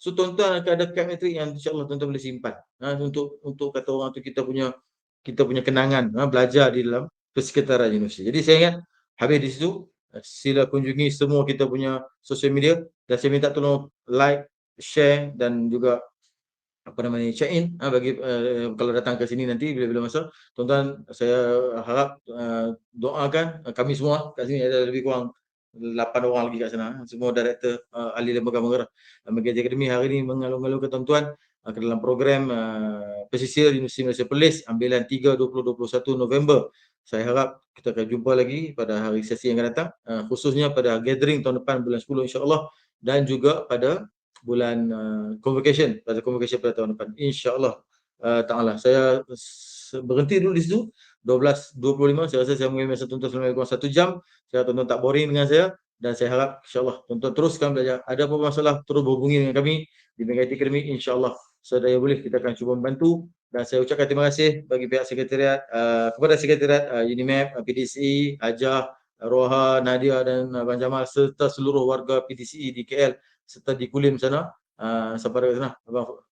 So tuan-tuan akan ada kad matrik yang insya-Allah tuan-tuan boleh simpan. Untuk kata orang tu kita punya kenangan belajar di dalam persekitaran universiti. Jadi saya ingat habis di situ, sila kunjungi semua kita punya social media dan saya minta tolong like, share dan juga check in bagi kalau datang ke sini nanti bila-bila masa. Tuan-tuan, saya harap doakan kami semua kat sini, ada lebih kurang 8 orang lagi kat sana, semua director ahli lembaga mengarah Megaji Akademi hari ini mengalu-alu ke tuan-tuan ke dalam program pesisir Universiti Malaysia Perlis ambilan 3 2021 November. Saya harap kita akan jumpa lagi pada hari sesi yang akan datang, khususnya pada gathering tahun depan bulan 10 insya-Allah, dan juga pada bulan convocation pada tahun depan insya-Allah taala. Saya berhenti dulu di situ 12.25. Saya rasa saya mengambil masa tuan-tuan selama kurang 1 jam. Saya tuan-tuan tak boring dengan saya dan saya harap insya-Allah tuan-tuan teruskan belajar. Ada apa masalah terus berhubungi dengan kami di Megaji Akademi, insya-Allah sedaya boleh kita akan cuba membantu. Dan saya ucapkan terima kasih bagi pihak sekretariat, kepada sekretariat UNIMAP, PDCI, Hajah, Roha, Nadia dan Abang Jamal serta seluruh warga PTCE di KL serta di Kulim sana. Siapa ada kat sana? Abang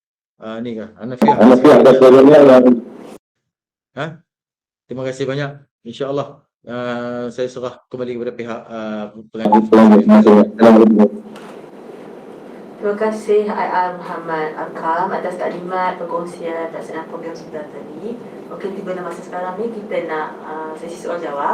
ni kah? Hanafi atas kerjanya yang terima kasih banyak. InsyaAllah saya serah kembali kepada pihak penganjur. Terima kasih IR Muhammad Arkam atas taklimat perkongsian pelaksanaan program sebentar tadi. Okey, tiba masa sekarang ni kita nak sesi soal jawab.